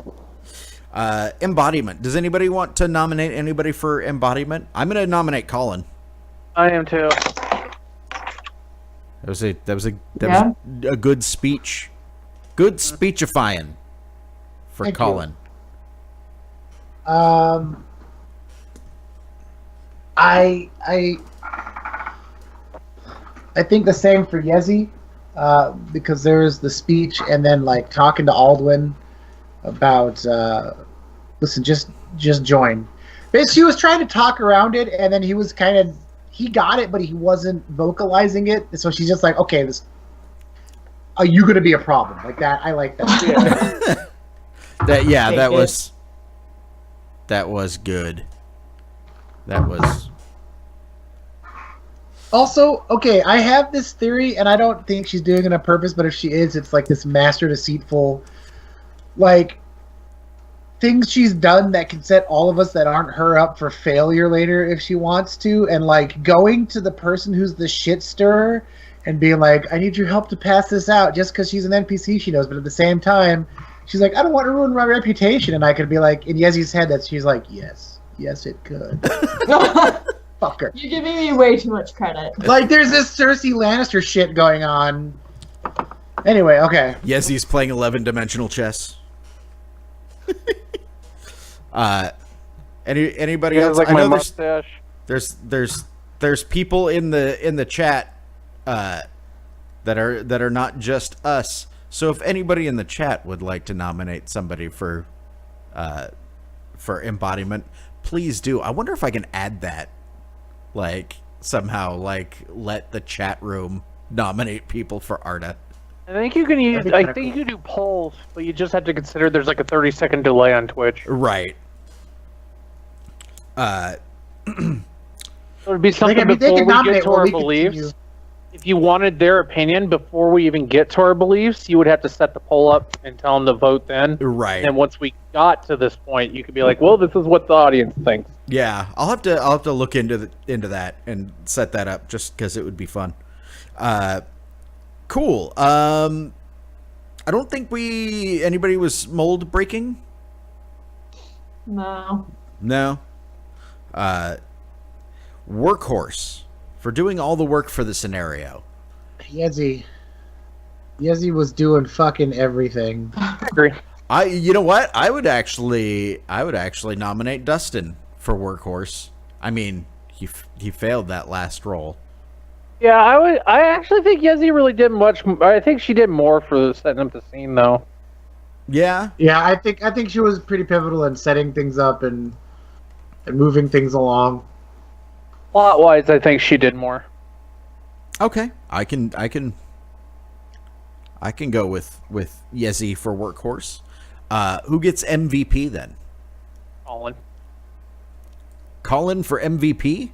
Embodiment. Does anybody want to nominate anybody for embodiment? I'm going to nominate Colin. I am too. That was a good speech. Good speechifying for Thank Colin. I think the same for Yezi, because there's the speech and then like talking to Aldwin about listen, just join. Basically, he was trying to talk around it, and then he was he got it, but he wasn't vocalizing it. So she's just like, okay, are you going to be a problem like that? I like that. That was good. That was. Also, okay, I have this theory, and I don't think she's doing it on purpose, but if she is, it's like this master deceitful, like, things she's done that can set all of us that aren't her up for failure later if she wants to, and, like, going to the person who's the shit stirrer and being like, I need your help to pass this out, just because she's an NPC she knows, but at the same time, she's like, I don't want to ruin my reputation, and I could be like, in Yezi's head, she's like, yes, it could. Fucker. You're giving me way too much credit. Like, there's this Cersei Lannister shit going on. Anyway, okay. Yezi's playing 11-dimensional chess. Anybody else? Like I my know mustache. there's people in the chat that are not just us. So if anybody in the chat would like to nominate somebody for embodiment, please do. I wonder if I can add that. Like, somehow, like, let the chat room nominate people for Arda. I think you can use. I think you can do polls, but you just have to consider there's like a 30-second delay on Twitch. Right. So it'd be something Like, I mean, they before can we get nominate to while our we beliefs. continue. If you wanted their opinion before we even get to our beliefs, you would have to set the poll up and tell them to vote then. Right. And once we got to this point, you could be like, "Well, this is what the audience thinks." Yeah, I'll have to look into that and set that up just because it would be fun. Cool. I don't think anybody was mold breaking. No. No. Workhorse for doing all the work for the scenario. Yezi was doing fucking everything. I agree. You know what? I would actually nominate Dustin for Workhorse. I mean, he failed that last roll. Yeah, I actually think Yezi really did much. I think she did more for setting up the scene, though. Yeah. Yeah, I think she was pretty pivotal in setting things up and moving things along. Plot-wise, I think she did more. Okay, I can go with Yezi for Workhorse. Who gets MVP then? Colin for MVP?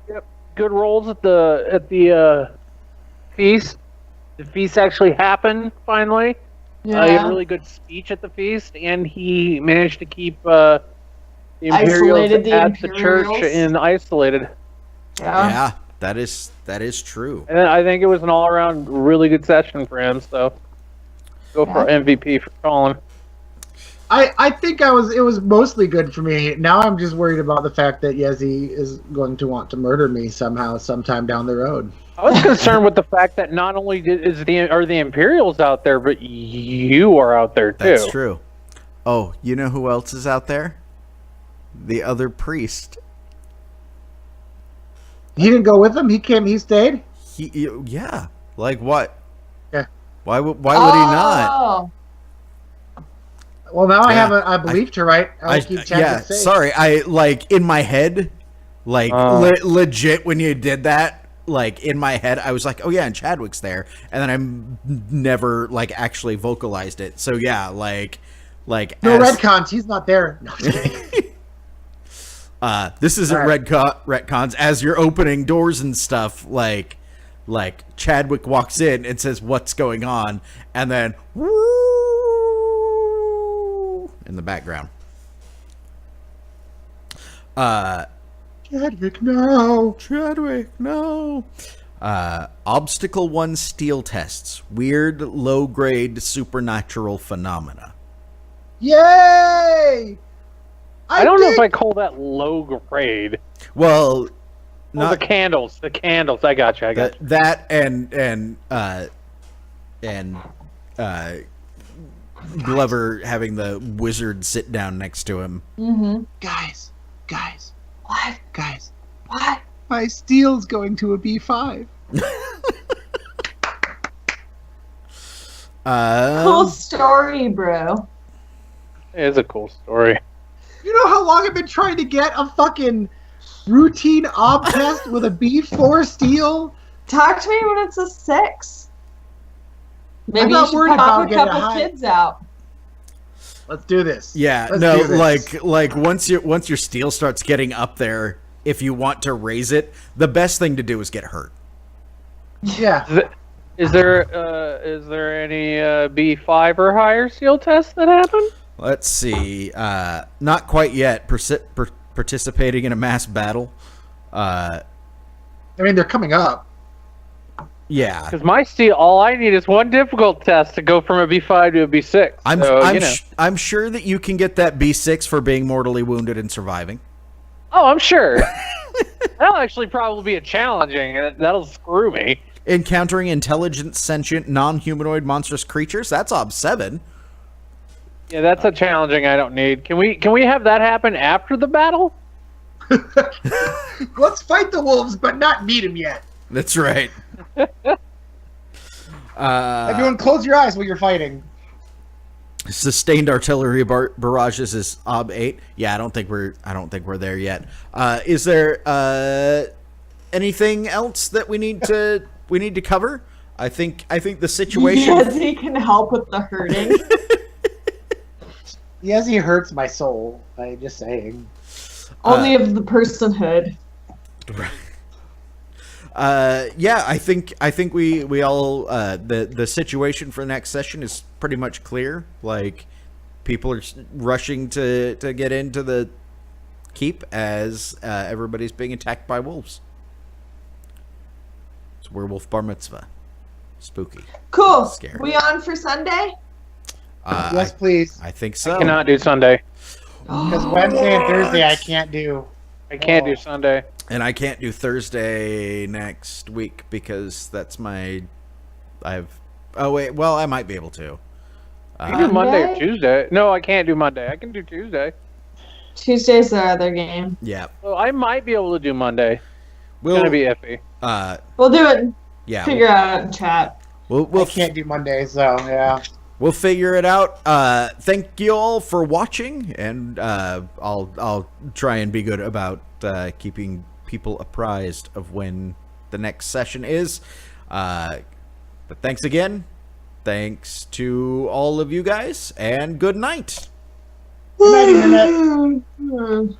Yep. Good rolls at the feast. The feast actually happened finally. Yeah. He had a really good speech at the feast, and he managed to keep the Imperials Isolated the at the Imperials. church and isolated. Yeah, that is true. And I think it was an all-around really good session for him. So go for MVP for Colin. I think it was mostly good for me. Now I'm just worried about the fact that Yezi is going to want to murder me sometime down the road. I was concerned with the fact that not only are the Imperials out there, but you are out there too. That's true. Oh, you know who else is out there? The other priest. He didn't go with them. He came. He stayed. Yeah. Like what? Yeah. Why would he not? Oh. Well, now I believed her, right? I keep yeah. safe. Sorry, I like in my head, like legit when you did that. Like in my head, I was like, "Oh yeah," and Chadwick's there, and then I never like actually vocalized it. So yeah, like no retcons. He's not there. No, I'm just kidding. This isn't retcons. As you're opening doors and stuff, like Chadwick walks in and says, "What's going on?" and then woo in the background. Chadwick, no. Chadwick, no. Obstacle 1 steel tests. Weird, low-grade, supernatural phenomena. Yay! I don't know if I call that low grade. Well, the candles. The candles. I got you. that and Glover having the wizard sit down next to him. Mm-hmm. Guys. What? Guys. What? My steel's going to a B5. Cool story, bro. It is a cool story. You know how long I've been trying to get a fucking routine ob test with a B4 steel? Talk to me when it's a 6. Maybe I'm you not should worried pop about a getting couple a high. kids out. Let's do this. Yeah, Let's no, do this. like once your steel starts getting up there, if you want to raise it, the best thing to do is get hurt. Yeah. Is there any B5 or higher seal tests that happen? Let's see. Not quite yet. Participating in a mass battle. I mean, they're coming up. Yeah. Because my steel, all I need is one difficult test to go from a B5 to a B6. I'm sure that you can get that B6 for being mortally wounded and surviving. Oh, I'm sure. That'll actually probably be a challenging. That'll screw me. Encountering intelligent, sentient, non-humanoid monstrous creatures. That's Ob 7. Yeah, that's a challenging I don't need. Can we have that happen after the battle? Let's fight the wolves, but not meet them yet. That's right. Everyone, close your eyes while you're fighting. Sustained artillery barrages is Ob 8. Yeah, I don't think we're there yet. Is there anything else that we need to cover? I think the situation. Yes, he can help with the hurting. Yes, he hurts my soul. I'm just saying. Only of the personhood. Yeah, I think we all the situation for the next session is pretty much clear. Like, people are rushing to get into the keep as everybody's being attacked by wolves. It's werewolf bar mitzvah. Spooky. Cool. Scary. We on for Sunday? Yes, please. I think so. Cannot do Sunday. Because Wednesday and Thursday I can't do. I can't do Sunday. And I can't do Thursday next week because that's my. Oh wait, well I might be able to. I can do Monday or Tuesday. No, I can't do Monday. I can do Tuesday. Tuesday's the other game. Yeah. Well, I might be able to do Monday. It's We'll gonna be iffy. We'll do it. Yeah. Figure out in chat. We'll I can't do Monday, so yeah. We'll figure it out. Thank you all for watching, and I'll try and be good about keeping people apprised of when the next session is. But thanks again. Thanks to all of you guys, and good night. Good night, Internet.